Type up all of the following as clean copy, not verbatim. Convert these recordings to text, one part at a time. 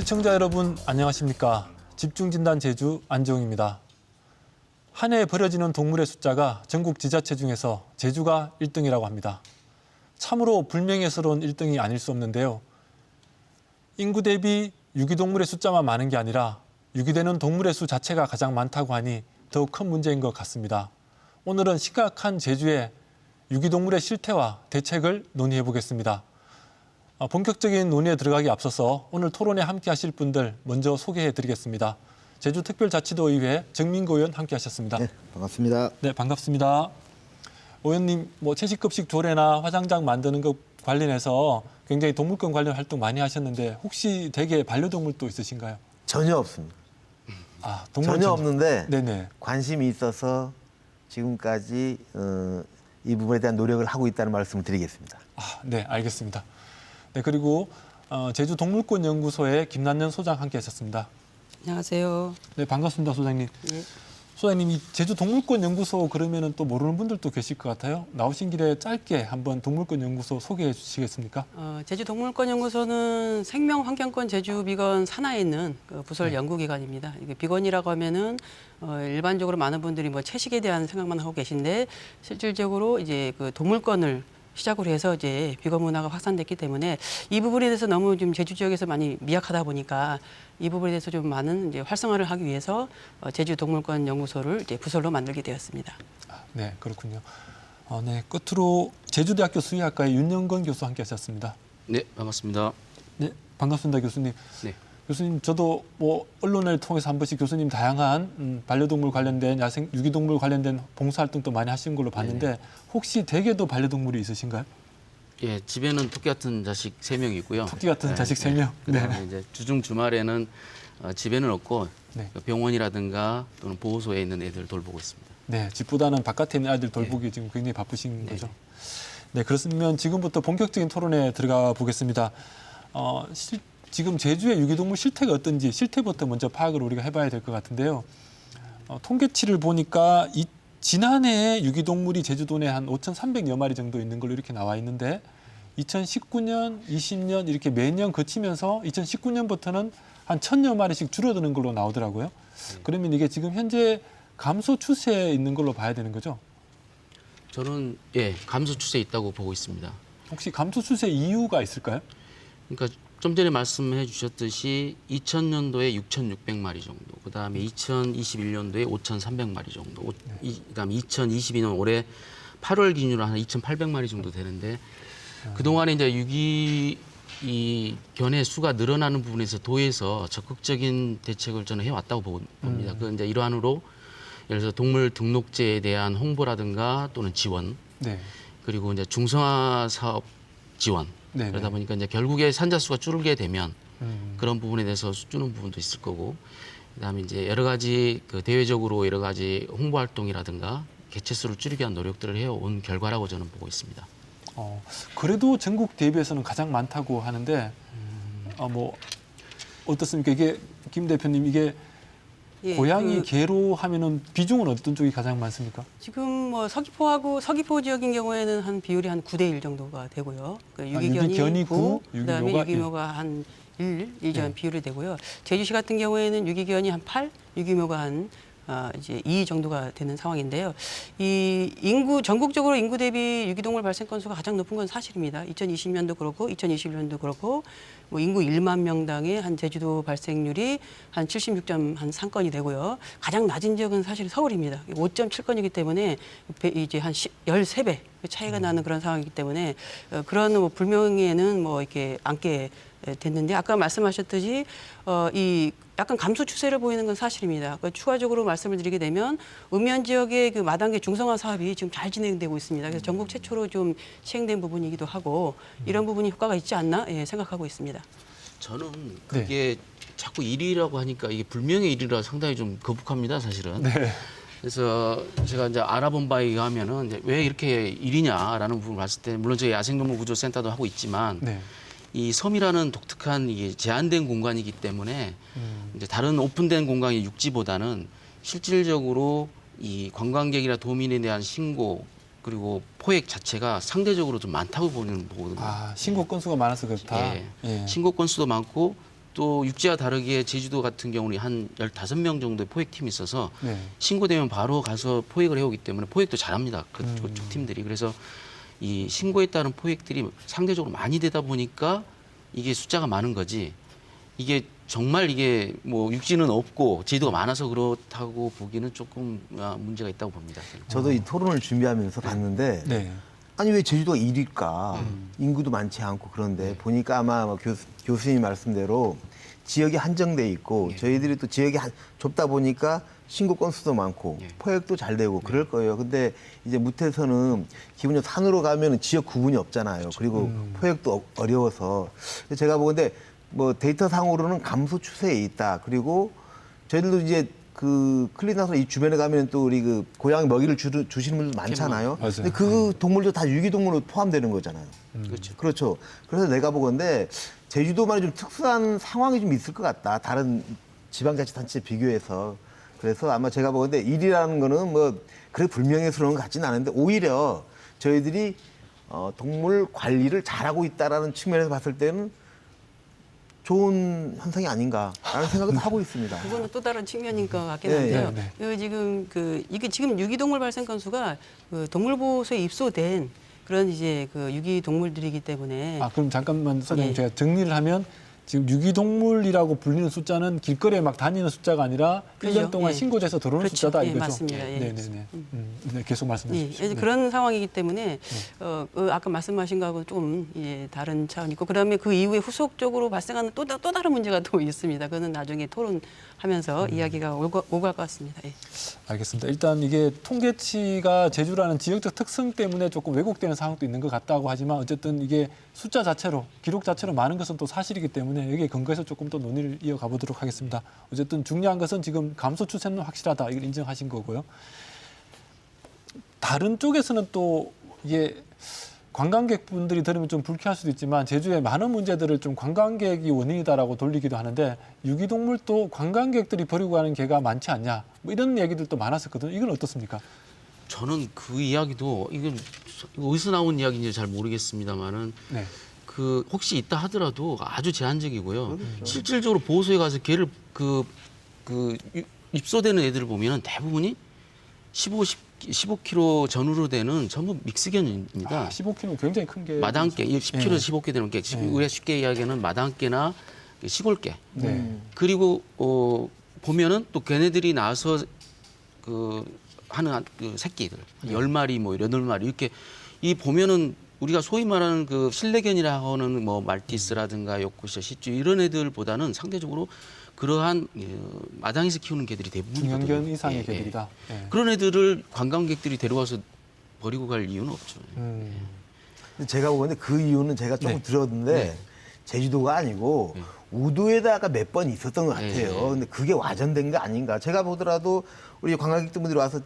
시청자 여러분 안녕하십니까. 집중진단 제주 안지홍입니다. 한 해에 버려지는 동물의 숫자가 전국 지자체 중에서 제주가 1등이라고 합니다. 참으로 불명예스러운 1등이 아닐 수 없는데요. 인구 대비 유기동물의 숫자만 많은 게 아니라 유기되는 동물의 수 자체가 가장 많다고 하니 더욱 큰 문제인 것 같습니다. 오늘은 심각한 제주의 유기동물의 실태와 대책을 논의해 보겠습니다. 본격적인 논의에 들어가기 앞서서 오늘 토론에 함께 하실 분들 먼저 소개해 드리겠습니다. 제주특별자치도의회 정민구 의원 함께 하셨습니다. 네, 반갑습니다. 네, 반갑습니다. 의원님, 채식급식 조례나 화장장 만드는 것 관련해서 굉장히 동물권 관련 활동 많이 하셨는데 혹시 댁에 반려동물도 있으신가요? 전혀 없습니다. 전혀 없는데 네네. 관심이 있어서 지금까지 이 부분에 대한 노력을 하고 있다는 말씀을 드리겠습니다. 네, 알겠습니다. 네, 그리고 제주동물권연구소의 김난연 소장 함께 하셨습니다. 안녕하세요. 네, 반갑습니다, 소장님. 네. 소장님, 이 제주동물권연구소 그러면은 또 모르는 분들도 계실 것 같아요. 나오신 길에 짧게 한번 동물권연구소 소개해 주시겠습니까? 제주동물권연구소는 생명환경권 제주비건 산하에 있는 부설 연구기관입니다. 이게 비건이라고 하면은 일반적으로 많은 분들이 채식에 대한 생각만 하고 계신데 실질적으로 이제 그 동물권을 시작으로 해서 이제 비건 문화가 확산됐기 때문에 이 부분에 대해서 너무 좀 제주 지역에서 많이 미약하다 보니까 이 부분에 대해서 좀 많은 이제 활성화를 하기 위해서 제주동물권연구소를 이제 부설로 만들게 되었습니다. 네, 그렇군요. 네, 끝으로 제주대학교 수의학과의 윤영건 교수 함께 하셨습니다. 네, 반갑습니다. 네, 반갑습니다, 교수님. 네. 교수님, 저도 언론을 통해서 한 번씩 교수님 다양한 반려동물 관련된 유기동물 관련된 봉사활동도 많이 하신 걸로 봤는데 네네. 혹시 댁에도 반려동물이 있으신가요? 예, 집에는 토끼 같은 자식 3명 있고요. 토끼 같은 자식 3명. 그다음에 이제 주중 주말에는 집에는 없고 네. 병원이라든가 또는 보호소에 있는 애들 돌보고 있습니다. 네, 집보다는 바깥에 있는 아이들 돌보기 지금 굉장히 바쁘신 거죠. 네, 그렇으면 지금부터 본격적인 토론에 들어가 보겠습니다. 지금 제주의 유기동물 실태가 어떤지 실태부터 먼저 파악을 우리가 해봐야 될 것 같은데요. 통계치를 보니까 지난해에 유기동물이 제주도 내 한 5,300여 마리 정도 있는 걸로 이렇게 나와 있는데 2019년, 20년 이렇게 매년 거치면서 2019년부터는 한 1,000여 마리씩 줄어드는 걸로 나오더라고요. 그러면 이게 지금 현재 감소 추세에 있는 걸로 봐야 되는 거죠? 저는 감소 추세에 있다고 보고 있습니다. 혹시 감소 추세 이유가 있을까요? 그러니까 좀 전에 말씀해 주셨듯이 2000년도에 6,600마리 정도, 그다음에 2021년도에 5,300마리 정도, 그다음에 2022년 올해 8월 기준으로 한 2,800마리 정도 되는데 그동안에 이제 이 견해 수가 늘어나는 부분에서 도에서 적극적인 대책을 저는 해왔다고 봅니다. 그 이제 일환으로 예를 들어서 동물 등록제에 대한 홍보라든가 또는 지원, 네. 그리고 이제 중성화 사업 지원. 네네. 그러다 보니까 이제 결국에 산자 수가 줄게 되면 그런 부분에 대해서 주는 부분도 있을 거고, 그다음에 이제 여러 가지 대외적으로 여러 가지 홍보 활동이라든가 개체 수를 줄이기 위한 노력들을 해온 결과라고 저는 보고 있습니다. 그래도 전국 대비해서는 가장 많다고 하는데 어떻습니까? 이게 김 대표님 이게 고양이 개로 하면은 비중은 어떤 쪽이 가장 많습니까? 지금 서귀포 지역인 경우에는 한 비율이 한 9대1 정도가 되고요. 유기견이 9, 그다음에 유기묘가 유기묘가 한 1 네. 비율이 되고요. 제주시 같은 경우에는 유기견이 한 8, 유기묘가 한 이제 2 정도가 되는 상황인데요. 이 전국적으로 인구 대비 유기동물 발생 건수가 가장 높은 건 사실입니다. 2020년도 그렇고 2021년도 그렇고 인구 1만 명당의 한 제주도 발생률이 한 76.3건이 되고요. 가장 낮은 지역은 사실 서울입니다. 5.7건이기 때문에 이제 한 13배 차이가 나는 그런 상황이기 때문에 그런 불명예는 이렇게 안게 됐는데 아까 말씀하셨듯이 이 약간 감소 추세를 보이는 건 사실입니다. 추가적으로 말씀을 드리게 되면 읍면 지역의 그 마당개 중성화 사업이 지금 잘 진행되고 있습니다. 그래서 전국 최초로 좀 시행된 부분이기도 하고 이런 부분이 효과가 있지 않나 생각하고 있습니다. 저는 그게 자꾸 1위라고 하니까 이게 불명예 1위라 상당히 좀 거북합니다, 사실은. 네. 그래서 제가 이제 알아본 바에 의하면은 이제 왜 이렇게 1위냐라는 부분을 봤을 때 물론 저희 야생동물 구조센터도 하고 있지만 네. 이 섬이라는 독특한 이게 제한된 공간이기 때문에 이제 다른 오픈된 공간의 육지보다는 실질적으로 이 관광객이나 도민에 대한 신고 그리고 포획 자체가 상대적으로 좀 많다고 보거든요. 신고 건수가 많아서 그렇다. 신고 건수도 많고 또 육지와 다르게 제주도 같은 경우는 한 15명 정도의 포획팀이 있어서 네. 신고되면 바로 가서 포획을 해오기 때문에 포획도 잘합니다. 그쪽 팀들이. 그래서 이 신고에 따른 포획들이 상대적으로 많이 되다 보니까 이게 숫자가 많은 거지. 이게 정말 이게 뭐 육지는 없고 제주도가 많아서 그렇다고 보기는 조금 문제가 있다고 봅니다. 저도 이 토론을 준비하면서 봤는데 네. 아니 왜 제주도가 1위일까? 인구도 많지 않고 그런데 보니까 아마 뭐 교수님 말씀대로 지역이 한정돼 있고 저희들이 또 지역이 좁다 보니까 신고 건수도 많고 포획도 잘 되고 그럴 거예요. 근데 이제 무태서는 기본적으로 산으로 가면 지역 구분이 없잖아요. 그리고 포획도 어려워서 제가 보건데 뭐 데이터 상으로는 감소 추세에 있다. 그리고 저희들도 이제 그 클리나서 이 주변에 가면 또 우리 그 고양이 먹이를 주시는 분들 많잖아요. 맞아요. 근데 그 동물도 다 유기동물로 포함되는 거잖아요. 그렇죠. 그렇죠. 그래서 내가 보건데 제주도만이 좀 특수한 상황이 좀 있을 것 같다. 다른 지방자치단체 비교해서. 그래서 아마 제가 보건데 1위라는 거는 뭐 그렇게 불명예스러운 것 같지는 않은데 오히려 저희들이 동물 관리를 잘하고 있다라는 측면에서 봤을 때는 좋은 현상이 아닌가라는 생각을 하고 있습니다. 그거는 또 다른 측면인 것 같긴 네, 한데요. 네, 그 지금 이게 지금 유기동물 발생 건수가 그 동물보호소에 입소된 그런 이제 그 유기동물들이기 때문에 아, 그럼 잠깐만 소장님 예. 제가 정리를 하면 지금 유기동물이라고 불리는 숫자는 길거리에 막 다니는 숫자가 아니라 그렇죠. 1년 동안 예. 신고돼서 들어오는 그렇죠. 숫자다 예, 이거죠? 맞습니다. 예. 네네네. 네, 계속 말씀해 예, 주십시오. 네. 그런 상황이기 때문에 아까 말씀하신 거하고 좀 다른 차원이 있고 그다음에 그 이후에 후속적으로 발생하는 또 다른 문제가 또 있습니다. 그거는 나중에 토론하면서 이야기가 오고 갈 것 같습니다. 예. 알겠습니다. 일단 이게 통계치가 제주라는 지역적 특성 때문에 조금 왜곡되는 상황도 있는 것 같다고 하지만 어쨌든 이게 숫자 자체로 기록 자체로 많은 것은 또 사실이기 때문에 여기에 근거해서 조금 더 논의를 이어가 보도록 하겠습니다. 어쨌든 중요한 것은 지금 감소 추세는 확실하다 이걸 인정하신 거고요. 다른 쪽에서는 또 이게 관광객분들이 들으면 좀 불쾌할 수도 있지만 제주의 많은 문제들을 좀 관광객이 원인이다라고 돌리기도 하는데 유기동물도 관광객들이 버리고 가는 개가 많지 않냐 뭐 이런 얘기들도 많았었거든요. 이건 어떻습니까? 저는 그 이야기도 이건 어디서 나온 이야기인지 잘 모르겠습니다만은 네. 그 혹시 있다 하더라도 아주 제한적이고요. 실질적으로 보호소에 가서 개를 입소되는 애들을 보면은 대부분이 15kg 전후로 되는 전부 믹스견입니다. 15kg 굉장히 큰 게. 마당개, 10kg, 15개 되는 개. 우리가 쉽게 이야기하는 마당개나 시골개. 네. 그리고 보면은 또 걔네들이 나와서 하는 그 새끼들 10마리 뭐 8마리 이렇게 이 보면은 우리가 소위 말하는 그 실내견이라고 하는 뭐 말티스라든가 요코시아 시츄 이런 애들보다는 상대적으로 그러한 마당에서 키우는 개들이 대부분이거든요. 중형견 이상의 예, 예. 개들이다. 예. 그런 애들을 관광객들이 데려와서 버리고 갈 이유는 없죠. 근데 제가 보건데 그 이유는 제가 조금 네. 들었는데 네. 제주도가 아니고 우도에다가 몇 번 있었던 것 같아요. 네. 근데 그게 와전된 거 아닌가. 제가 보더라도 우리 관광객분들이 와서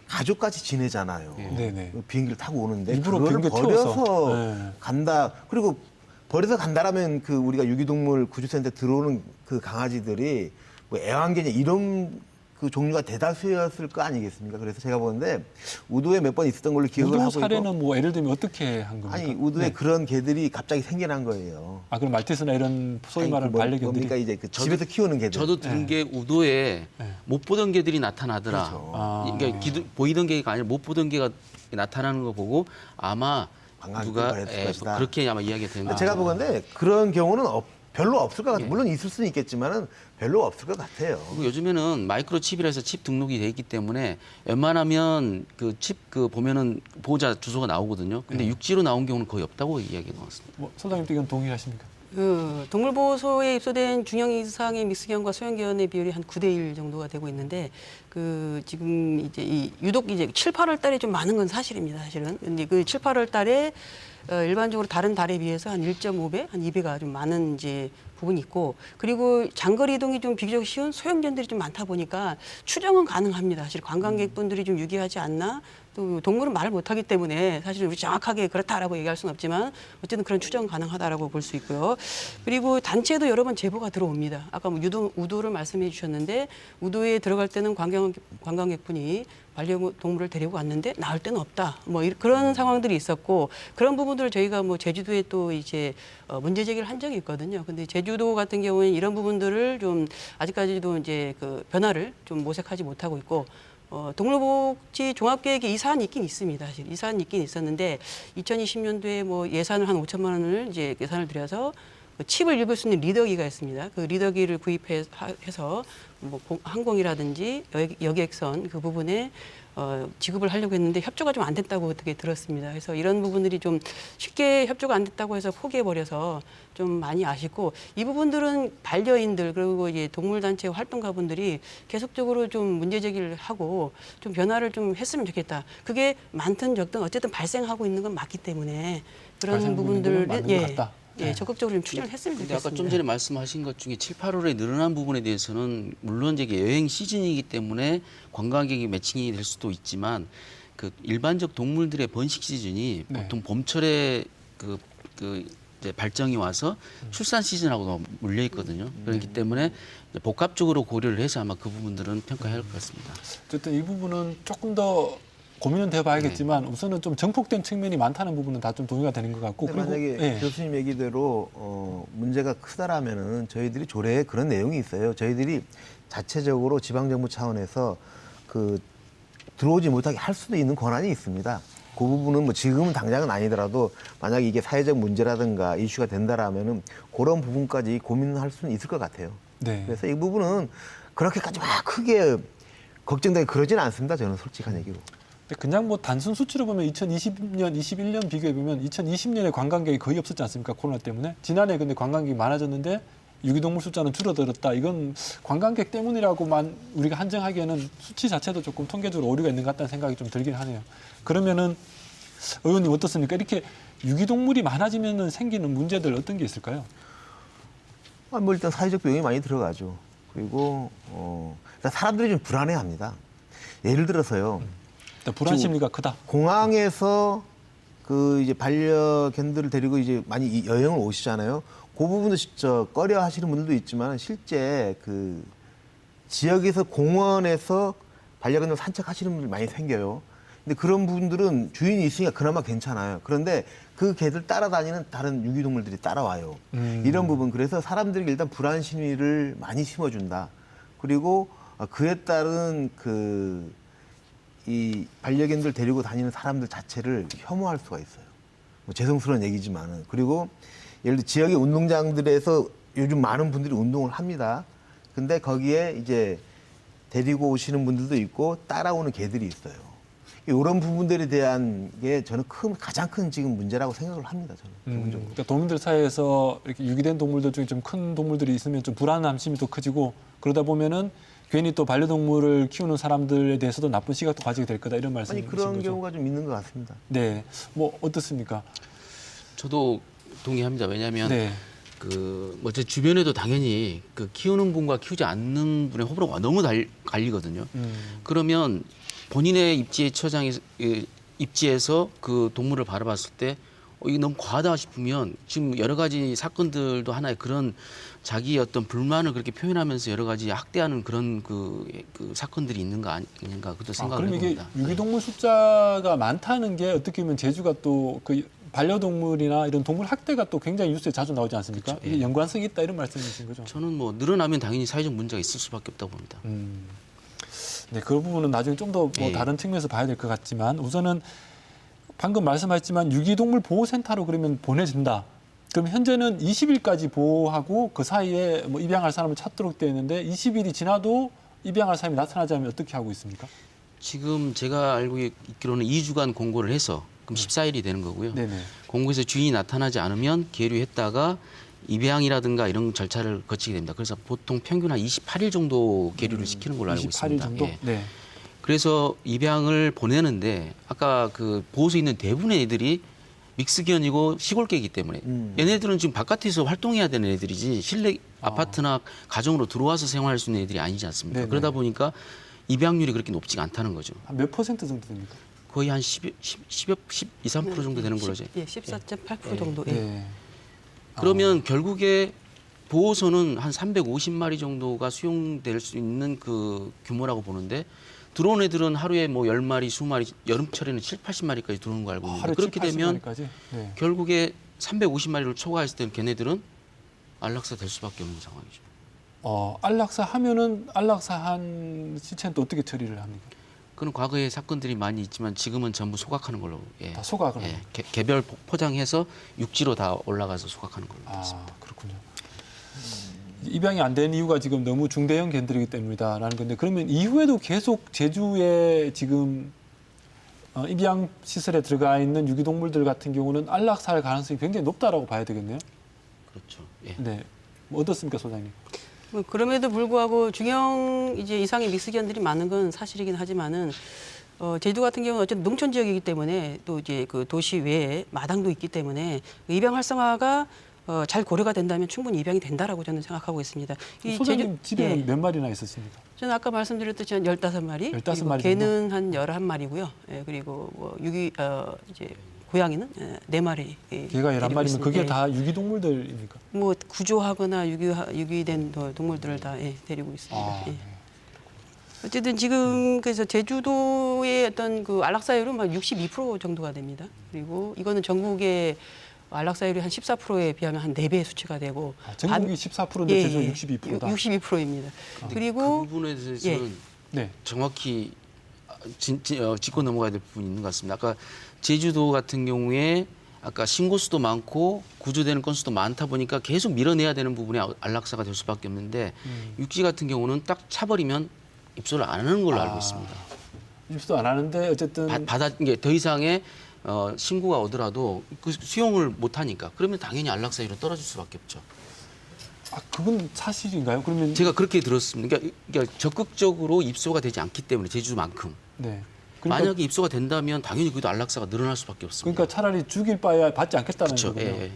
가족같이 지내잖아요. 네네. 비행기를 타고 오는데 일부러 그거를 비행기 버려서 태워서. 네. 간다. 그리고 버려서 간다라면 그 우리가 유기동물 구조센터 들어오는 그 강아지들이 뭐 애완견이 이런 그 종류가 대다수였을 거 아니겠습니까? 그래서 제가 보는데 우도에 몇 번 있었던 걸로 기억을 우도 하고 있고 사례는 뭐 예를 들면 어떻게 한 겁니까? 아니 우도에 네. 그런 개들이 갑자기 생겨난 거예요. 아 그럼 말티스나 이런 소위 아니, 말하는 그 반려견들이. 뭡니까 이제 그 집에서 키우는 개들. 저도 들은 게 우도에 네. 못 보던 개들이 나타나더라. 그렇죠. 아. 그러니까 보이던 개가 아니라 못 보던 개가 나타나는 거 보고 아마 관광객들이 누가 그랬을 것이다. 그렇게 아마 이야기가 되는 거죠. 제가 보건데 그런 경우는 별로 없을 것 같아요. 물론 있을 수는 있겠지만은 별로 없을 것 같아요. 그리고 요즘에는 마이크로칩이라 해서 칩 등록이 돼 있기 때문에 웬만하면 그 칩 보면은 보호자 주소가 나오거든요. 근데 육지로 나온 경우는 거의 없다고 이야기가 나왔습니다. 뭐 소장님도 이건 동의하십니까? 동물보호소에 입소된 중형 이상의 믹스견과 소형견의 비율이 한 9대1 정도가 되고 있는데 지금 이제 유독 이제 7, 8월 달에 좀 많은 건 사실입니다. 사실은. 근데 그 7, 8월 달에 일반적으로 다른 달에 비해서 한 1.5배, 한 2배가 좀 많은 이제 부분이 있고 그리고 장거리 이동이 좀 비교적 쉬운 소형견들이 좀 많다 보니까 추정은 가능합니다. 사실 관광객분들이 좀 유기하지 않나 또 동물은 말을 못하기 때문에 사실 우리 정확하게 그렇다라고 얘기할 수는 없지만 어쨌든 그런 추정 가능하다라고 볼 수 있고요. 그리고 단체에도 여러 번 제보가 들어옵니다. 아까 뭐 우도를 말씀해 주셨는데 우도에 들어갈 때는 관광객분이 반려동물을 데리고 왔는데 나올 때는 없다. 뭐 그런 상황들이 있었고 그런 부분들을 저희가 뭐 제주도에 또 이제 문제 제기를 한 적이 있거든요. 근데 제주도 같은 경우에는 이런 부분들을 좀 아직까지도 이제 그 변화를 좀 모색하지 못하고 있고 동물복지 종합계획에 이 사안이 있긴 있습니다. 사실 이 사안이 있긴 있었는데 2020년도에 뭐 예산을 한 5천만 원을 이제 예산을 들여서 그 칩을 읽을 수 있는 리더기가 있습니다. 그 리더기를 구입해서 뭐 항공이라든지 여객선 그 부분에 지급을 하려고 했는데 협조가 좀 안 됐다고 어떻게 들었습니다. 그래서 이런 부분들이 좀 쉽게 협조가 안 됐다고 해서 포기해버려서 좀 많이 아쉽고 이 부분들은 반려인들 그리고 이제 동물단체 활동가분들이 계속적으로 좀 문제 제기를 하고 좀 변화를 좀 했으면 좋겠다. 그게 많든 적든 어쨌든 발생하고 있는 건 맞기 때문에 그런 발생하고 있는 부분들을 건 맞는 것 같다. 예, 적극적으로 좀 추진을 했으면 근데 좋겠습니다. 아까 좀 전에 말씀하신 것 중에 7, 8월에 늘어난 부분에 대해서는 물론 이제 여행 시즌이기 때문에 관광객이 매칭이 될 수도 있지만 그 일반적 동물들의 번식 시즌이 네. 보통 봄철에 그 이제 발정이 와서 출산 시즌하고도 물려 있거든요. 그렇기 때문에 이제 복합적으로 고려를 해서 아마 그 부분들은 평가해야 할 것 같습니다. 어쨌든 이 부분은 조금 더 고민은 돼봐야겠지만 우선은 좀 정폭된 측면이 많다는 부분은 다 좀 동의가 되는 것 같고 근데 만약에 예. 교수님 얘기대로 문제가 크다라면은 저희들이 조례에 그런 내용이 있어요. 저희들이 자체적으로 지방정부 차원에서 그 들어오지 못하게 할 수도 있는 권한이 있습니다. 그 부분은 뭐 지금은 당장은 아니더라도 만약에 이게 사회적 문제라든가 이슈가 된다라면은 그런 부분까지 고민할 수는 있을 것 같아요. 네. 그래서 이 부분은 그렇게까지 막 크게 걱정되게 그러지는 않습니다. 저는 솔직한 얘기로. 근데 그냥 뭐 단순 수치로 보면 2020년, 21년 비교해 보면 2020년에 관광객이 거의 없었지 않습니까? 코로나 때문에. 지난해 근데 관광객이 많아졌는데 유기동물 숫자는 줄어들었다. 이건 관광객 때문이라고만 우리가 한정하기에는 수치 자체도 조금 통계적으로 오류가 있는 것 같다는 생각이 좀 들긴 하네요. 그러면은 의원님 어떻습니까? 이렇게 유기동물이 많아지면 생기는 문제들 어떤 게 있을까요? 뭐 일단 사회적 비용이 많이 들어가죠. 그리고 일단 사람들이 좀 불안해합니다. 예를 들어서요. 일단 불안 심리가 크다. 공항에서 그 이제 반려견들을 데리고 이제 많이 여행을 오시잖아요. 그 부분도 진짜 꺼려 하시는 분들도 있지만 실제 그 지역에서 공원에서 반려견들 산책하시는 분들이 많이 생겨요. 근데 그런 분들은 주인이 있으니까 그나마 괜찮아요. 그런데 그 개들 따라다니는 다른 유기동물들이 따라와요. 이런 부분. 그래서 사람들이 일단 불안 심리를 많이 심어준다. 그리고 그에 따른 이 반려견들 데리고 다니는 사람들 자체를 혐오할 수가 있어요. 뭐 죄송스러운 얘기지만은. 그리고 예를 들어 지역의 운동장들에서 요즘 많은 분들이 운동을 합니다. 근데 거기에 이제 데리고 오시는 분들도 있고 따라오는 개들이 있어요. 이런 부분들에 대한 게 저는 가장 큰 지금 문제라고 생각을 합니다. 저는 기본적으로. 그러니까 도민들 사이에서 이렇게 유기된 동물들 중에 좀 큰 동물들이 있으면 좀 불안함 심이 더 커지고 그러다 보면은 괜히 또 반려동물을 키우는 사람들에 대해서도 나쁜 시각도 가지게 될 거다 이런 말씀이신 아니 거죠? 그런 경우가 좀 있는 것 같습니다. 네, 뭐 어떻습니까? 저도 동의합니다. 왜냐하면 네, 뭐 제 주변에도 당연히 그 키우는 분과 키우지 않는 분의 호불호가 너무 갈리거든요. 그러면 본인의 입지에서 그 동물을 바라봤을 때 이게 너무 과하다 싶으면 지금 여러 가지 사건들도 하나의 그런 자기의 어떤 불만을 그렇게 표현하면서 여러 가지 학대하는 그런 그 사건들이 있는 거 아닌가 그것도 생각을 그럼 이게 해봅니다. 유기동물 숫자가 많다는 게 어떻게 보면 제주가 또 그 반려동물이나 이런 동물 학대가 또 굉장히 뉴스에 자주 나오지 않습니까? 그렇죠. 이게 예. 연관성이 있다 이런 말씀이신 거죠? 저는 뭐 늘어나면 당연히 사회적 문제가 있을 수밖에 없다고 봅니다. 네, 그 부분은 나중에 좀 더 뭐 예. 다른 측면에서 봐야 될 것 같지만 우선은 방금 말씀하셨지만 유기동물 보호센터로 그러면 보내진다. 그럼 현재는 20일까지 보호하고 그 사이에 뭐 입양할 사람을 찾도록 되어 있는데 20일이 지나도 입양할 사람이 나타나지 않으면 어떻게 하고 있습니까? 지금 제가 알고 있기로는 2주간 공고를 해서 그럼 14일이 되는 거고요. 네네. 공고에서 주인이 나타나지 않으면 계류했다가 입양이라든가 이런 절차를 거치게 됩니다. 그래서 보통 평균 한 28일 정도 계류를 시키는 걸로 알고 28일 있습니다. 정도? 예. 네. 그래서 입양을 보내는데 아까 그 보호소에 있는 대부분의 애들이 믹스견이고 시골개이기 때문에 얘네들은 지금 바깥에서 활동해야 되는 애들이지 실내 아파트나 가정으로 들어와서 생활할 수 있는 애들이 아니지 않습니까? 네네. 그러다 보니까 입양률이 그렇게 높지가 않다는 거죠. 한 몇 퍼센트 정도 됩니까? 거의 한 12, 3% 정도 되는 걸로. 예, 14.8% 정도. 예. 네. 그러면 결국에 보호소는 한 350마리 정도가 수용될 수 있는 그 규모라고 보는데 들어온 애들은 하루에 뭐 10마리, 20마리, 여름철에는 7, 80마리까지 들어오는 거 알고 있는데 하루 그렇게 7, 되면 80마리까지? 네. 결국에 350마리를 초과했을 때는 걔네들은 안락사 될 수밖에 없는 상황이죠. 안락사 하면은 안락사한 시체는 또 어떻게 처리를 합니까? 그는 과거에 사건들이 많이 있지만 지금은 전부 소각하는 걸로. 예. 다 소각을. 예. 개별 포장해서 육지로 다 올라가서 소각하는 걸로 되어 아, 있습니다. 그렇군요. 입양이 안 된 이유가 지금 너무 중대형 개들이기 때문이다라는 건데 그러면 이후에도 계속 제주에 지금 입양 시설에 들어가 있는 유기동물들 같은 경우는 안락사할 가능성이 굉장히 높다라고 봐야 되겠네요. 그렇죠. 예. 네. 뭐 어떻습니까, 소장님? 뭐 그럼에도 불구하고 중형 이제 이상의 믹스견들이 많은 건 사실이긴 하지만은 제주 같은 경우는 어쨌든 농촌 지역이기 때문에 또 이제 그 도시 외에 마당도 있기 때문에 입양 활성화가 잘 고려가 된다면 충분히 입양이 된다라고 저는 생각하고 있습니다. 이 소장님 집에는 예. 몇 마리나 있었습니까? 저는 아까 말씀드렸듯이 한 15마리, 15마리 개는 한 11마리고요. 예, 그리고 뭐 이제 고양이는 4마리. 개가 11마리면 그게 다 유기동물들입니까? 뭐 구조하거나 유기된 동물들을 다 데리고 있습니다. 아, 예. 네. 어쨌든 지금 그래서 제주도의 어떤 그 안락사율은 한 62% 정도가 됩니다. 그리고 이거는 전국의 안락사율이 한 14%에 비하면 한 4배의 수치가 되고 전국이 14%인데 제주 62%다. 62%입니다. 그 그리고 부분에 대해서는 네. 정확히 짚고 넘어가야 될 부분이 있는 것 같습니다. 아까 제주도 같은 경우에 아까 신고 수도 많고 구조되는 건수도 많다 보니까 계속 밀어내야 되는 부분이 안락사가 될 수밖에 없는데 육지 같은 경우는 딱 차버리면 입소를 안 하는 걸로 알고 있습니다. 입수도 안 하는데 어쨌든 이게 더 이상의 신고가 오더라도 그 수용을 못 하니까 그러면 당연히 안락사율은 떨어질 수밖에 없죠. 그건 사실인가요? 그러면 제가 그렇게 들었습니다. 그러니까 적극적으로 입소가 되지 않기 때문에 제주만큼. 네. 그러니까, 만약에 입소가 된다면 당연히 그래도 안락사가 늘어날 수밖에 없습니다. 그러니까 차라리 죽일 바야 받지 않겠다는 그렇죠. 거군요. 예, 예.